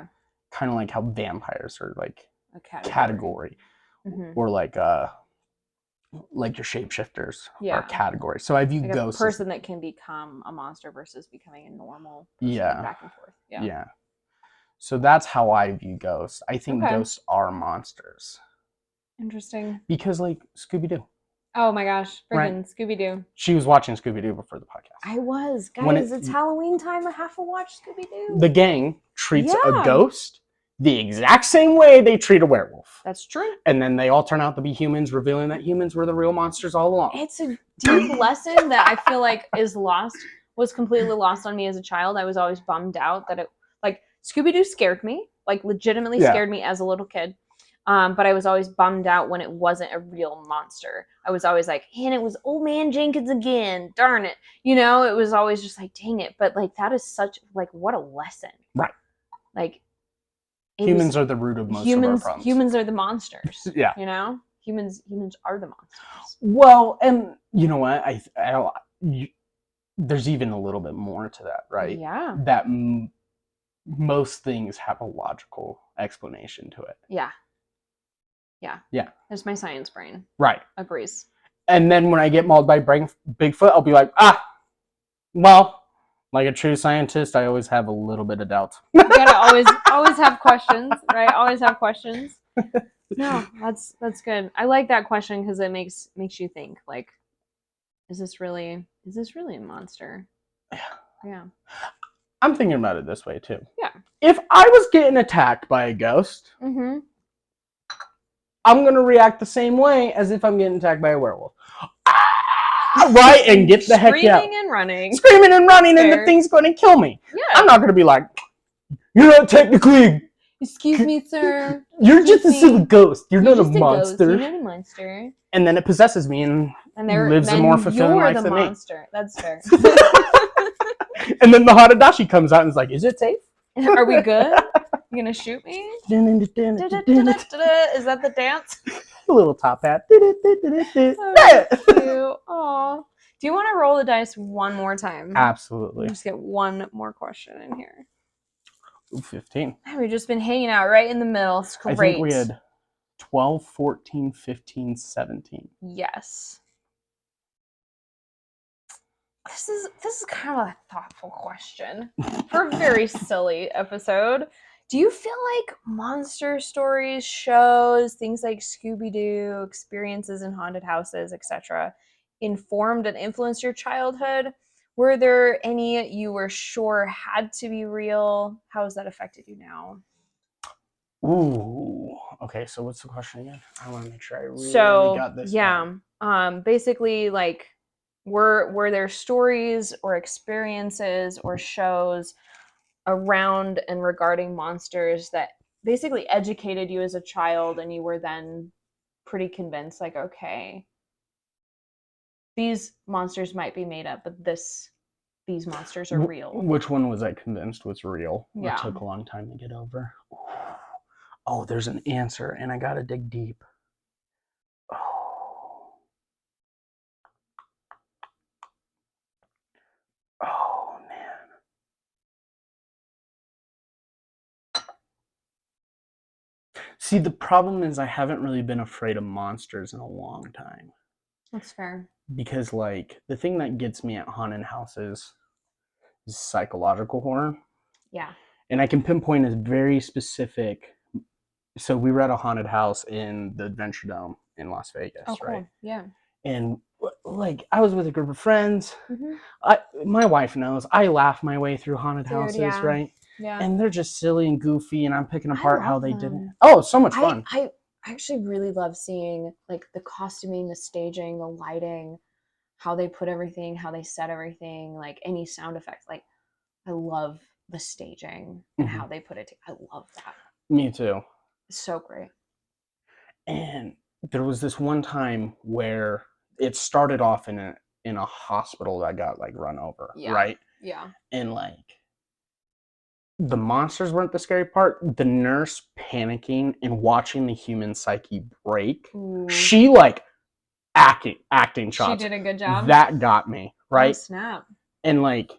Kind of like how vampires are like
A
category. Or like your shapeshifters are a category. So I view
like
ghosts
a person that can become a monster versus becoming a normal person, back and forth.
Yeah. So that's how I view ghosts. I think ghosts are monsters.
Interesting.
Because like Scooby-Doo.
Oh my gosh, freaking Scooby-Doo.
She was watching Scooby-Doo before the podcast.
I was. Guys, it's Halloween time. I have to watch Scooby-Doo.
The gang treats a ghost the exact same way they treat a werewolf.
That's true.
And then they all turn out to be humans, revealing that humans were the real monsters all along.
It's a deep lesson that I feel like was completely lost on me as a child. I was always bummed out that Scooby-Doo scared me, like legitimately scared me as a little kid. But I was always bummed out when it wasn't a real monster. I was always like, and it was Old Man Jenkins again. Darn it. It was always just like, dang it. But like, that is such, like, what a lesson.
Right.
Like,
humans are the root of most of our problems.
Humans are the monsters.
Yeah.
Humans are the monsters.
Well, and you know what? There's even a little bit more to that, right?
Yeah.
That most things have a logical explanation to it.
Yeah. Yeah.
Yeah.
There's my science brain.
Right.
Agrees.
And then when I get mauled by Bigfoot, I'll be like, well, like a true scientist, I always have a little bit of doubt.
You gotta always have questions, right? Always have questions. No, that's good. I like that question because it makes you think, like, is this really a monster? Yeah.
I'm thinking about it this way too.
Yeah.
If I was getting attacked by a ghost, I'm gonna react the same way as if I'm getting attacked by a werewolf. Right, and get the heck out.
Screaming and running.
Screaming and running, and the thing's gonna kill me.
Yeah.
I'm not gonna be like, you're not technically.
Excuse me, sir.
You're just a silly ghost. You're not a monster.
You're not a monster.
And then it possesses me and lives a more fulfilling life than me.
That's fair.
And then the Haradashi comes out and is like, is it safe?
Are we good? You gonna shoot me? Is that the dance?
A little top hat.
Oh, do you want to roll the dice one more time?
Absolutely.
Just get one more question in here.
Ooh, 15.
We've just been hanging out right in the middle. It's great.
I think we had 12, 14, 15, 17.
Yes. This is kind of a thoughtful question for a very silly episode. Do you feel like monster stories, shows, things like Scooby-Doo, experiences in haunted houses, etc., informed and influenced your childhood? Were there any you were sure had to be real? How has that affected you now?
Ooh. Okay, so what's the question again? I want to make sure I really got this.
Yeah. Basically, like, were there stories or experiences or shows around and regarding monsters that basically educated you as a child, and you were then pretty convinced, like, okay, these monsters might be made up, but these monsters are real?
Which one was I convinced was real?
Yeah.
It took a long time to get over. Oh, there's an answer, and I gotta dig deep. Oh, man. See, the problem is I haven't really been afraid of monsters in a long time.
That's fair.
Because, like, the thing that gets me at haunted houses is psychological horror.
Yeah.
And I can pinpoint a very specific. So we were at a haunted house in the Adventure Dome in Las Vegas,
cool.
right?
Yeah.
And like I was with a group of friends. My wife knows I laugh my way through haunted houses, right?
Yeah.
And they're just silly and goofy, and I'm picking apart how they did it.
them.
Oh, so much fun.
I actually really love seeing, like, the costuming, the staging, the lighting. how they put everything, how they set everything, like any sound effects. Like, I love the staging and how they put it. I love that.
Me too.
It's so great.
And there was this one time where it started off in a hospital that got like run over, right?
Yeah.
And like the monsters weren't the scary part. The nurse panicking and watching the human psyche break.
Ooh.
She like acting shots.
She did a good job.
That got me, right?
Oh, snap.
And like,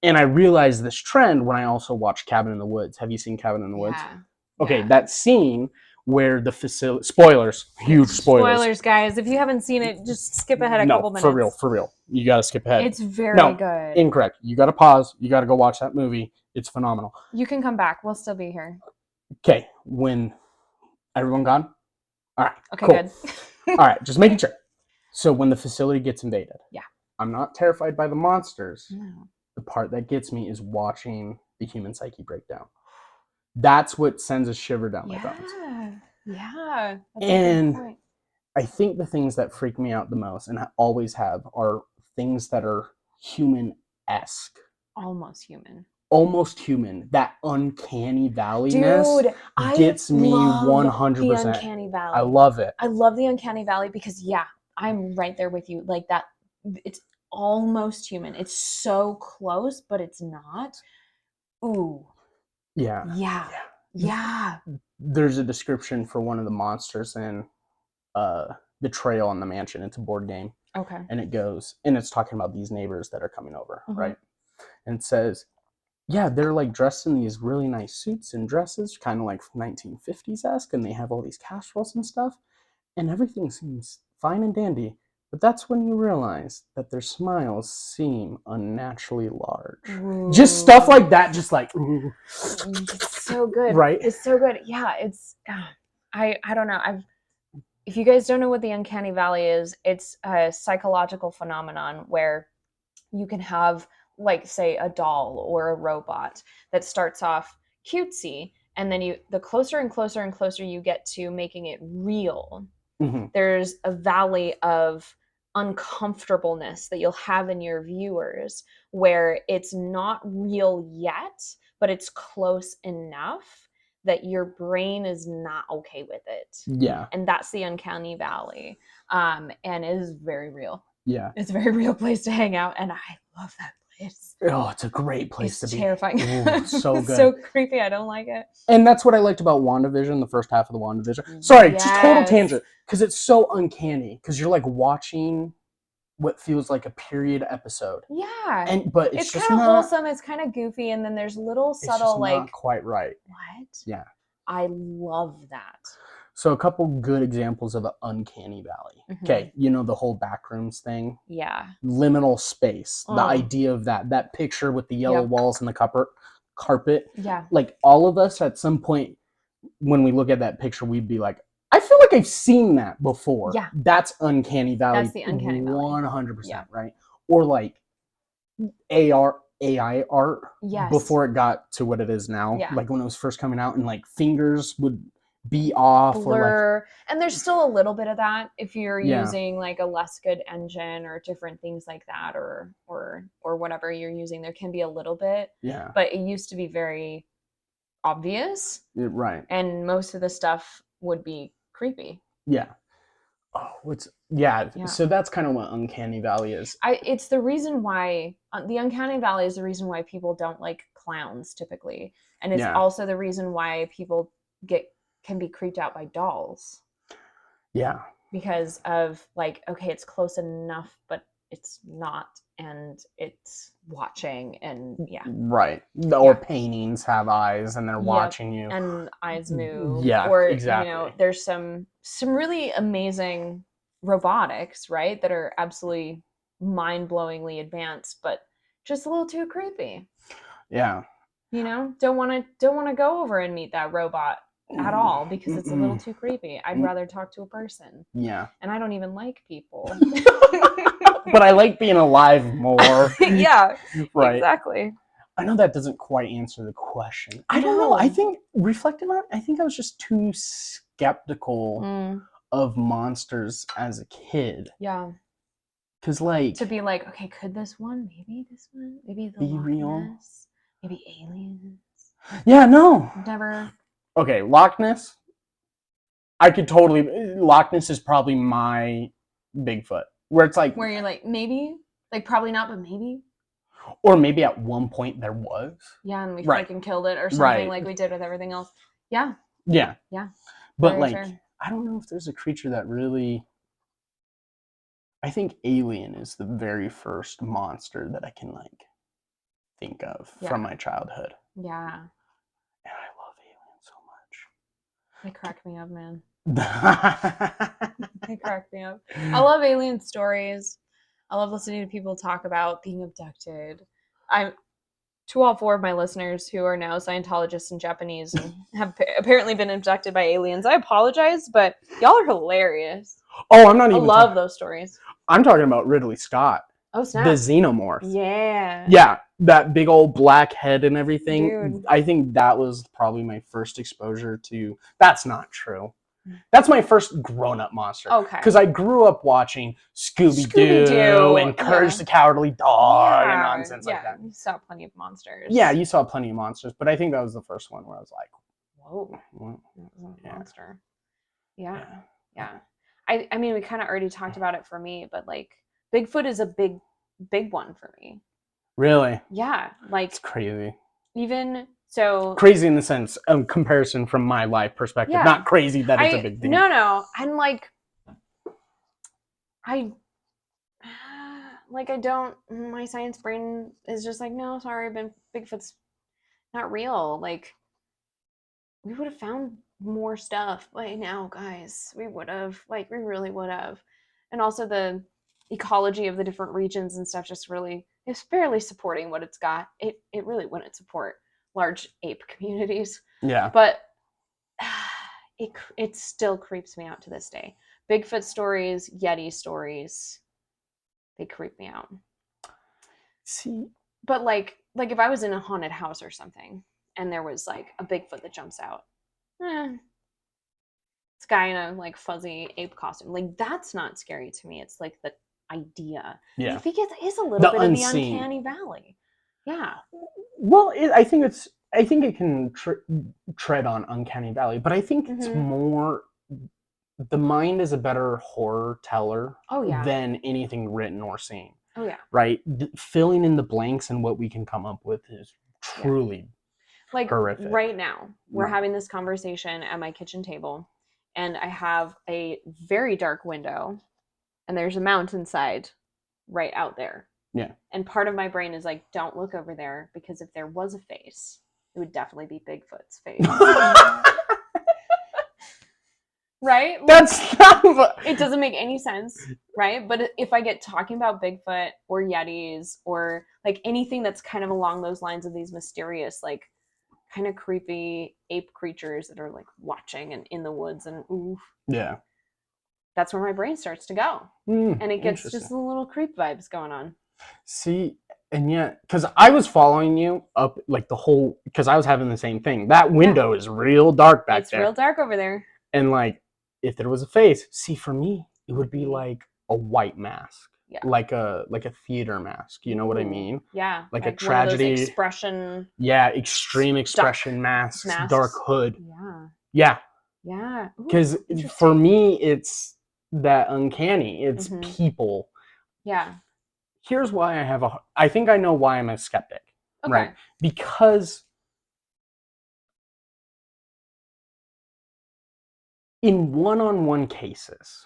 and I realized this trend when I also watched Cabin in the Woods. Have you seen Cabin in the Woods?
Yeah.
Okay, that scene where the facility, spoilers, huge spoilers.
Spoilers, guys. If you haven't seen it, just skip ahead a couple minutes.
For real. You gotta skip ahead.
It's very good.
Incorrect. You gotta pause. You gotta go watch that movie. It's phenomenal.
You can come back. We'll still be here.
Okay, when everyone gone? All right.
Okay,
cool.
good.
All right, just making sure. So when the facility gets invaded,
yeah,
I'm not terrified by the monsters.
No.
The part that gets me is watching the human psyche break down. That's what sends a shiver down my bones.
Yeah.
And I think the things that freak me out the most, and I always have, are things that are human-esque.
Almost human.
That uncanny valley-ness gets me 100%.
The uncanny valley.
I love it.
I love the uncanny valley because I'm right there with you. Like that, it's almost human. It's so close, but it's not. Ooh. Yeah.
There's a description for one of the monsters in The Trail on the Mansion. It's a board game.
Okay.
And it goes, and it's talking about these neighbors that are coming over, right? And it says, yeah, they're like dressed in these really nice suits and dresses, kind of like 1950s-esque, and they have all these casseroles and stuff, and everything seems fine and dandy. But that's when you realize that their smiles seem unnaturally large. Ooh. Just stuff like that, just like, ooh.
It's so good.
Right?
It's so good. Yeah, it's, I don't know. If you guys don't know what the uncanny valley is, it's a psychological phenomenon where you can have, like, say, a doll or a robot that starts off cutesy, and then the closer and closer and closer you get to making it real, there's a valley of uncomfortableness that you'll have in your viewers where it's not real yet, but it's close enough that your brain is not okay with it.
Yeah.
And that's the uncanny valley. And it is very real.
Yeah.
It's a very real place to hang out, and I love that place.
Oh, it's a great place to be.
It's terrifying.
Ooh, so good.
It's so creepy. I don't like it.
And that's what I liked about WandaVision, the first half of the WandaVision. Sorry, just total tangent. Because it's so uncanny. Because you're like watching what feels like a period episode.
Yeah.
But it's just
kind of
not
wholesome. It's kind of goofy. And then there's little subtle,
it's just
like,
not quite right.
What?
Yeah.
I love that.
So a couple good examples of an uncanny valley. Okay, you know the whole backrooms thing?
Yeah.
Liminal space. The idea of that picture with the yellow walls and the carpet.
Yeah.
Like all of us at some point when we look at that picture, we'd be like, I feel like I've seen that before.
Yeah.
That's uncanny valley.
That's the uncanny valley.
100%, right? Or like AI art before it got to what it is now.
Yeah.
Like when it was first coming out and like fingers would be off
blur.
Or like,
and there's still a little bit of that if you're using like a less good engine or different things like that or whatever you're using. There can be a little bit.
Yeah.
But it used to be very obvious.
Right.
And most of the stuff would be creepy.
Yeah. Oh, so that's kind of what uncanny valley is.
It's the reason why the uncanny valley is the reason why people don't like clowns typically, and it's also the reason why people can be creeped out by dolls. Yeah, because of like, okay, it's close enough, but it's not, and it's watching, and
right. Or paintings have eyes, and they're watching you,
and eyes move.
Yeah,
or
exactly.
You know, there's some really amazing robotics, right, that are absolutely mind-blowingly advanced, but just a little too creepy. Yeah. You know, don't want to go over and meet that robot at all because it's a little too creepy. I'd rather talk to a person. Yeah. And I don't even like people.
But I like being alive more.
Yeah. Right. Exactly.
I know that doesn't quite answer the question. I don't know. I think reflecting on it, I think I was just too skeptical of monsters as a kid.
Yeah.
Because, like...
To be like, okay, could this one, maybe this one, maybe the Loch Ness, maybe aliens.
Yeah, no.
Never.
Okay, Loch Ness. I could totally... Loch Ness is probably my Bigfoot. Where it's like...
Where you're like, maybe? Like, probably not, but maybe?
Or maybe at one point there was.
Yeah, and we fucking killed it or something like we did with everything else. Yeah.
Yeah.
Yeah.
But,
very
like,
fair.
I don't know if there's a creature that really... I think alien is the very first monster that I can, like, think of from my childhood.
Yeah.
And I love aliens so much.
They crack me up, man. They crack me up. I love alien stories. I love listening to people talk about being abducted. To all 4 of my listeners who are now Scientologists and Japanese and have apparently been abducted by aliens, I apologize, but y'all are hilarious.
Oh, I'm not even...
I love those stories.
I'm talking about Ridley Scott.
Oh, snap.
The xenomorph.
Yeah.
Yeah, that big old black head and everything.
Dude.
I think that was probably my first exposure to... That's not true. That's my first grown-up monster.
Okay.
Because I grew up watching Scooby-Doo and Courage the Cowardly Dog and nonsense like that.
You saw plenty of monsters.
Yeah, you saw plenty of monsters, but I think that was the first one where I was like,
whoa, that was a monster. Yeah.
Yeah.
I mean, we kind of already talked about it for me, but like Bigfoot is a big one for me.
Really?
Yeah. Like,
it's crazy.
Even so...
Crazy in the sense of comparison from my life perspective.
Yeah.
Not crazy that it's a big thing.
No. And like, I don't... My science brain is just like, no, sorry, Bigfoot's not real. Like, we would have found more stuff by now, guys. We would have. Like, we really would have. And also the ecology of the different regions and stuff just really is fairly supporting what it's got. It really wouldn't support large ape communities.
Yeah.
But it still creeps me out to this day. Bigfoot stories, Yeti stories, they creep me out.
See,
but like if I was in a haunted house or something and there was like a Bigfoot that jumps out, this guy in a like fuzzy ape costume, like that's not scary to me. It's like the idea.
Yeah.
I think it is a little bit unseen. Of the uncanny valley. Yeah.
Well, I think it can tread on uncanny valley, but I think it's more... The mind is a better horror teller than anything written or seen.
Oh, yeah.
Right? Filling in the blanks and what we can come up with is truly horrific.
Right now, we're having this conversation at my kitchen table, and I have a very dark window, and there's a mountainside right out there.
Yeah. And
part of my brain is like, don't look over there, because if there was a face, it would definitely be Bigfoot's face. Right?
That's not...
It doesn't make any sense, right? But if I get talking about Bigfoot or Yetis or like anything that's kind of along those lines of these mysterious, like kind of creepy ape creatures that are like watching and in the woods and oof.
Yeah.
That's where my brain starts to go. And it gets just the little creep vibes going on.
See, and yet, because I was following you up like the whole, because I was having the same thing. That window is real dark back there.
It's real dark over there.
And like, if there was a face, see, for me, it would be like a white mask, like a theater mask. You know what I mean?
Yeah,
like a tragedy
expression.
Yeah, extreme expression masks, dark hood.
Yeah.
Because for me, it's that uncanny. It's people.
Yeah.
Here's why I think I know why I'm a skeptic. Okay. Right? Because in one-on-one cases,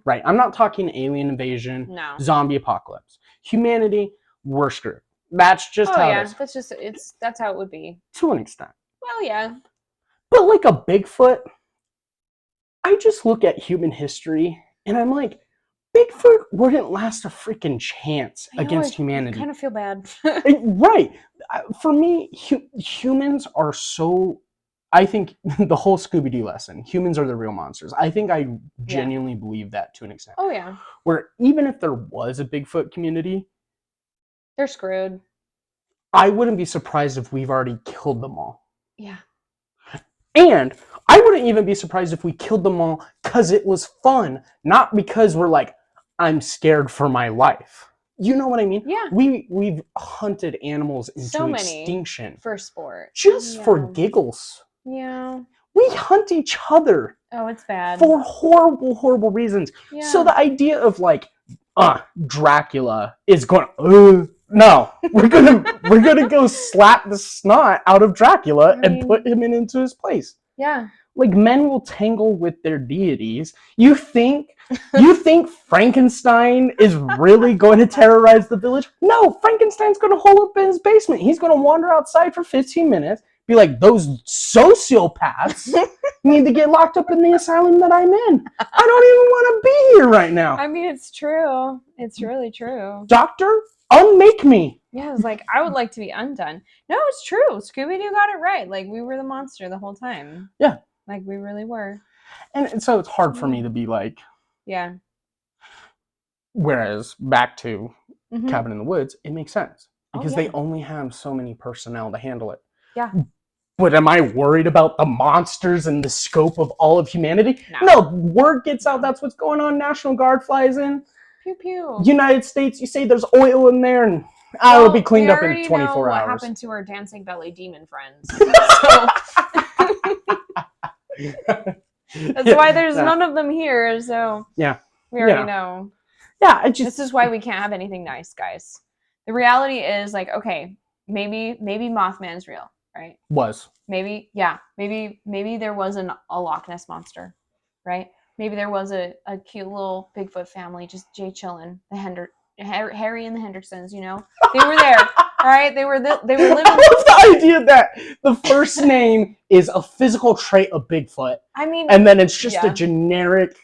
right? I'm not talking alien invasion, zombie apocalypse. Humanity, we're screwed. That's just how it is.
That's how it would be.
To an extent.
Well, yeah.
But like a Bigfoot, I just look at human history and I'm like, Bigfoot wouldn't last a freaking chance against humanity.
I kind of feel bad.
Right. For me, humans are so... I think the whole Scooby-Doo lesson, humans are the real monsters. I think I genuinely believe that to an extent.
Oh, yeah.
Where even if there was a Bigfoot community...
They're screwed.
I wouldn't be surprised if we've already killed them all.
Yeah.
And I wouldn't even be surprised if we killed them all because it was fun. Not because we're like, I'm scared for my life. You know what I mean?
Yeah.
We've hunted animals into
So many
extinction
for sport.
just for giggles.
Yeah.
We hunt each other
Oh, it's bad.
for horrible, horrible reasons.
Yeah.
So the idea of like, Dracula is going, no, we're gonna go slap the snot out of Dracula and put him into his place.
Yeah.
Like, men will tangle with their deities. You think Frankenstein is really going to terrorize the village? No, Frankenstein's going to hole up in his basement. He's going to wander outside for 15 minutes, be like, those sociopaths need to get locked up in the asylum that I'm in. I don't even want to be here right now.
I mean, it's true. It's really true.
Doctor, unmake me.
Yeah, it's like, I would like to be undone. No, it's true. Scooby-Doo got it right. Like, we were the monster the whole time.
Yeah.
Like, we really were.
And so it's hard for me to be like...
Yeah.
Whereas, back to Cabin in the Woods, it makes sense. Because they only have so many personnel to handle it.
Yeah.
But am I worried about the monsters and the scope of all of humanity? No, word gets out, that's what's going on. National Guard flies in.
Pew pew.
United States, you say there's oil in there, and it'll be cleaned up in 24
know
hours.
What happened to our dancing belly demon friends? So. That's why there's none of them here. So
yeah,
we already know.
Yeah,
this is why we can't have anything nice, guys. The reality is, like, okay, maybe Mothman's real, right? Maybe there was a Loch Ness monster, right? Maybe there was a cute little Bigfoot family just chilling. Harry and the Hendersons, you know, they were there. All right, they were living.
I love the idea that the first name is a physical trait of Bigfoot.
I mean,
and then it's just a generic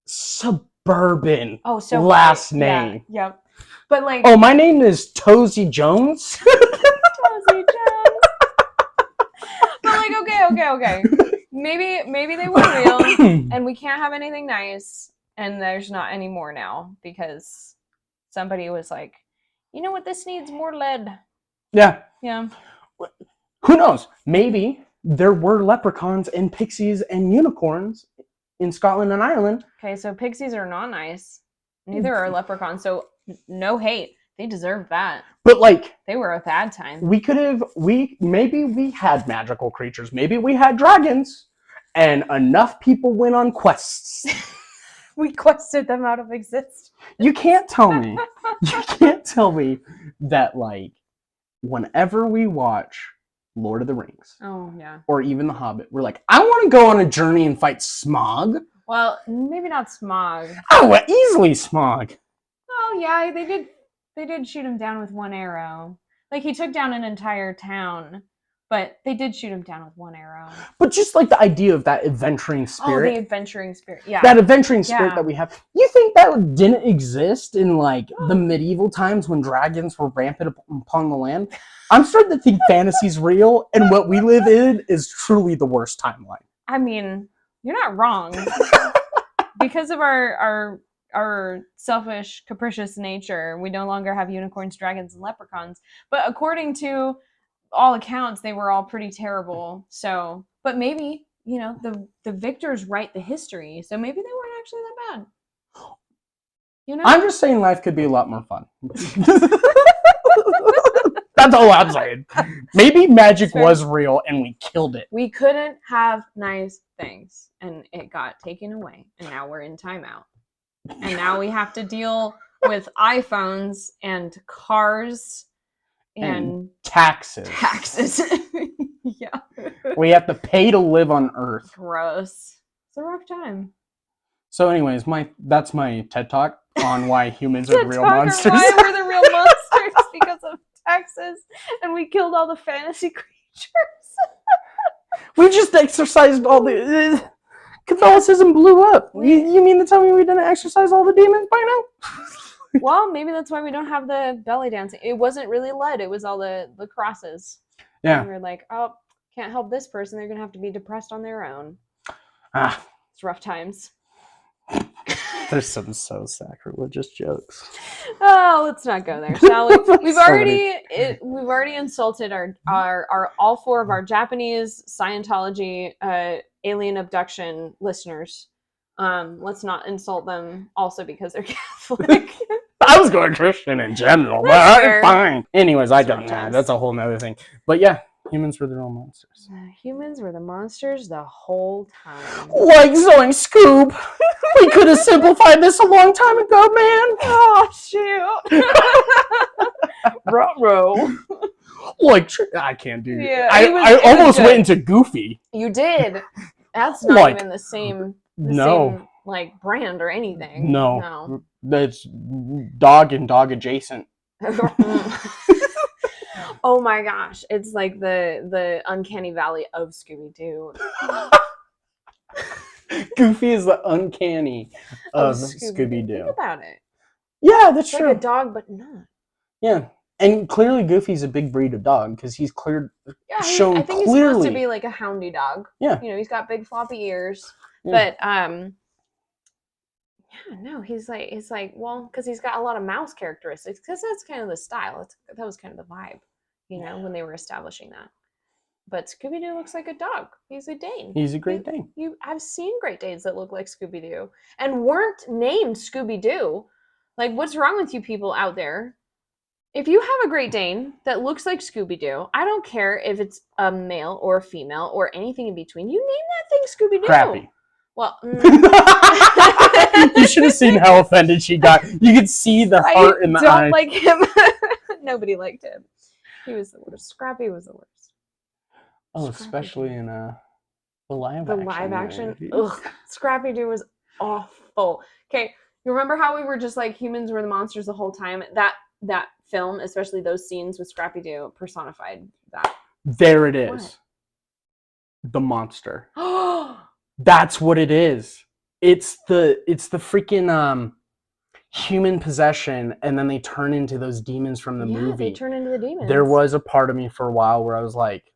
suburban last name.
Yeah, yep. But like,
oh, my name is Tozy Jones.
Tozy Jones. But like, okay. Maybe they were real, and we can't have anything nice, and there's not any more now because somebody was like, you know what, this needs more lead. Yeah.
Who knows? Maybe there were leprechauns and pixies and unicorns in Scotland and Ireland.
Okay, so pixies are not nice. Neither are leprechauns. So no hate. They deserve that.
But like,
they were a bad time.
Maybe we had magical creatures. Maybe we had dragons, and enough people went on quests.
We quested them out of existence.
You can't tell me. You can't tell me that, like, whenever we watch Lord of the Rings, or even The Hobbit, we're like, I want to go on a journey and fight Smaug.
Well, maybe not Smaug.
Oh, easily Smaug.
Oh yeah, they did shoot him down with one arrow. Like, he took down an entire town, but they did shoot him down with one arrow.
But just like the idea of that adventuring spirit.
Oh, the adventuring spirit. Yeah.
That adventuring spirit that we have. You think that didn't exist in like the medieval times when dragons were rampant upon the land? I'm starting to think fantasy's real, and what we live in is truly the worst timeline.
I mean, you're not wrong. Because of our selfish, capricious nature, we no longer have unicorns, dragons, and leprechauns. But according to all accounts, they were all pretty terrible. So, but maybe, you know, the victors write the history, so maybe they weren't actually that bad. You know?
I'm just saying life could be a lot more fun. That's all I'm saying. Maybe magic was real and we killed it.
We couldn't have nice things, and it got taken away, and now we're in timeout. And now we have to deal with iPhones and cars and
taxes.
Yeah.
We have to pay to live on Earth.
Gross. It's a rough time.
So anyways, that's my TED Talk on why humans are the real monsters.
Why we're the real monsters because of taxes, and we killed all the fantasy creatures.
We just exorcised all the... Catholicism blew up. You mean to tell me we didn't exorcise all the demons by now?
Well, maybe that's why we don't have the belly dancing. It wasn't really lead. It was all the crosses. Yeah. And we're like, oh, can't help this person. They're going to have to be depressed on their own. It's rough times.
There's some so sacrilegious jokes.
Oh, let's not go there, shall we? We've already insulted our all four of our Japanese Scientology alien abduction listeners. Let's not insult them also because they're Catholic.
I was going Christian in general, but fine. Anyways, I don't know. That's a whole nother thing. But yeah, humans were their own monsters.
Humans were the monsters the whole time.
Like Zoe Scoob. We could have simplified this a long time ago, man.
Oh, shoot. Ruh-roh.
Like, I can't do it.
Yeah,
I almost went into Goofy.
You did. That's not even the same,
same,
like, brand or anything.
No. That's dog and dog adjacent.
Oh my gosh. It's like the uncanny valley of Scooby-Doo.
Goofy is the uncanny of Scooby-Doo.
Think about it.
Yeah, that's true.
Like a dog, but not.
Yeah. And clearly Goofy's a big breed of dog because he's shown
I think
clearly.
He's supposed to be like a houndy dog.
Yeah.
You know, he's got big floppy ears.
Yeah.
But he's like, well, because he's got a lot of mouse characteristics, because that's kind of the style. That was kind of the vibe, you know, when they were establishing that. But Scooby-Doo looks like a dog. He's a Dane.
He's a Great Dane.
I've seen Great Danes that look like Scooby-Doo and weren't named Scooby-Doo. Like, what's wrong with you people out there? If you have a Great Dane that looks like Scooby-Doo, I don't care if it's a male or a female or anything in between. You name that thing Scooby-Doo.
Crappy.
Well,
you should have seen how offended she got. You could see the heart in the
eyes. I don't
eyes.
like him. Nobody liked him. He was the worst. Scrappy was the worst.
Oh, especially in the live
action. The live action? Ugh. Scrappy-Doo was awful. Okay, you remember how we were just like humans were the monsters the whole time? That film, especially those scenes with Scrappy-Doo, personified that.
There it is. What? The monster. That's what it is. It's the freaking human possession, and then they turn into those demons from the movie.
They turn into the demons.
There was a part of me for a while where I was like,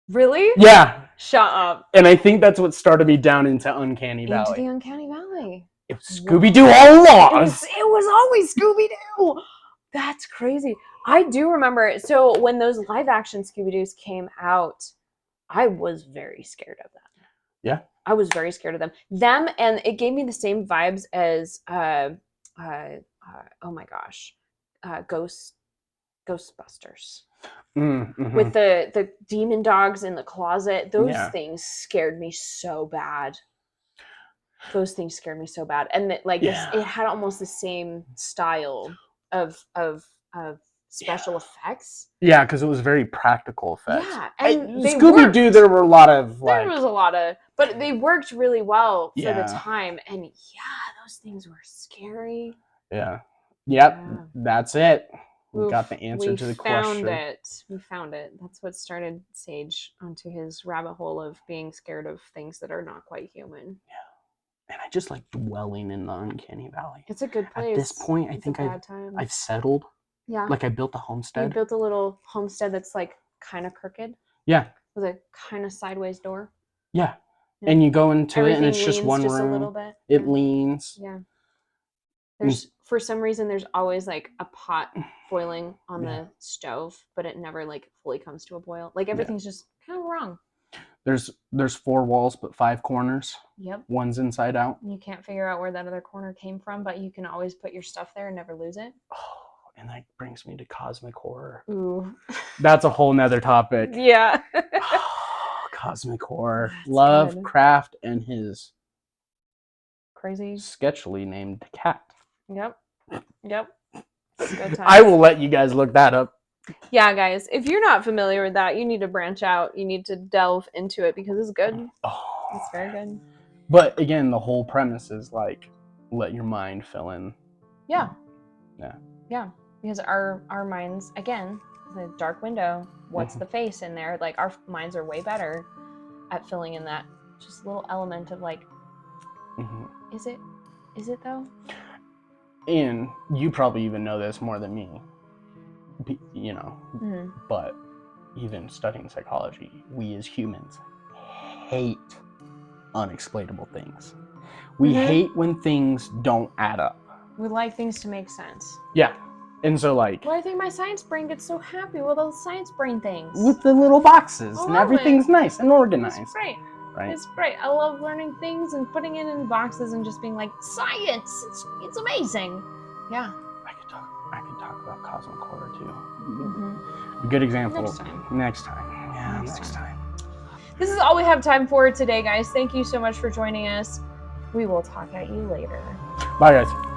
really?
Yeah.
Shut up.
And I think that's what started me down into Uncanny Valley.
Into the Uncanny Valley.
It was Scooby-Doo all along.
It was always Scooby-Doo. That's crazy. I do remember. So when those live action Scooby-Doos came out, I was very scared of them.
Yeah.
I was very scared of them. And it gave me the same vibes as oh my gosh, Ghostbusters.
Mm-hmm.
With the demon dogs in the closet. Those things scared me so bad. And it had almost the same style of special effects.
Yeah, because it was very practical effects.
Yeah, and
Scooby-Doo, there were a lot of
but they worked really well for the time. And those things were scary.
Yeah. Yep. Yeah. That's it. We got the answer to the question.
We found it. That's what started Sage onto his rabbit hole of being scared of things that are not quite human.
Yeah. And I just like dwelling in the Uncanny Valley.
It's a good place.
At this point, I think I've settled.
Yeah.
Like I built a homestead.
You built a little homestead that's like kind of crooked.
Yeah.
With a kind of sideways door.
Yeah. And you go into
Everything
it and it's just one room.
A little bit.
It leans.
Yeah. For some reason, there's always like a pot boiling on the stove, but it never like fully comes to a boil. Like everything's just kind of wrong.
There's 4 walls, but 5 corners.
Yep.
One's inside out.
You can't figure out where that other corner came from, but you can always put your stuff there and never lose it.
Oh, and that brings me to cosmic horror.
Ooh.
That's a whole nother topic.
Yeah.
Cosmic horror. Lovecraft and his
crazy
sketchily named cat.
Yep.
I will let you guys look that up.
Yeah, guys, if you're not familiar with that, you need to branch out. You need to delve into it because it's good.
Oh,
it's very good.
But again, the whole premise is like, let your mind fill in.
Yeah.
Yeah.
Yeah, because our minds, again, the dark window. What's the face in there? Like our minds are way better at filling in that just little element of like, is it though?
And you probably even know this more than me, you know, but even studying psychology, we as humans hate unexplainable things. We hate when things don't add up.
We like things to make sense.
Yeah. And so like...
Well, I think my science brain gets so happy with all the science brain things.
With the little boxes and everything's nice and organized.
That's great.
right?
It's great. I love learning things and putting it in boxes and just being like, science. It's amazing. Yeah.
I could talk about cosmic horror too.
Mm-hmm.
A good example.
Next time.
Yeah, next time.
This is all we have time for today, guys. Thank you so much for joining us. We will talk at you later.
Bye, guys.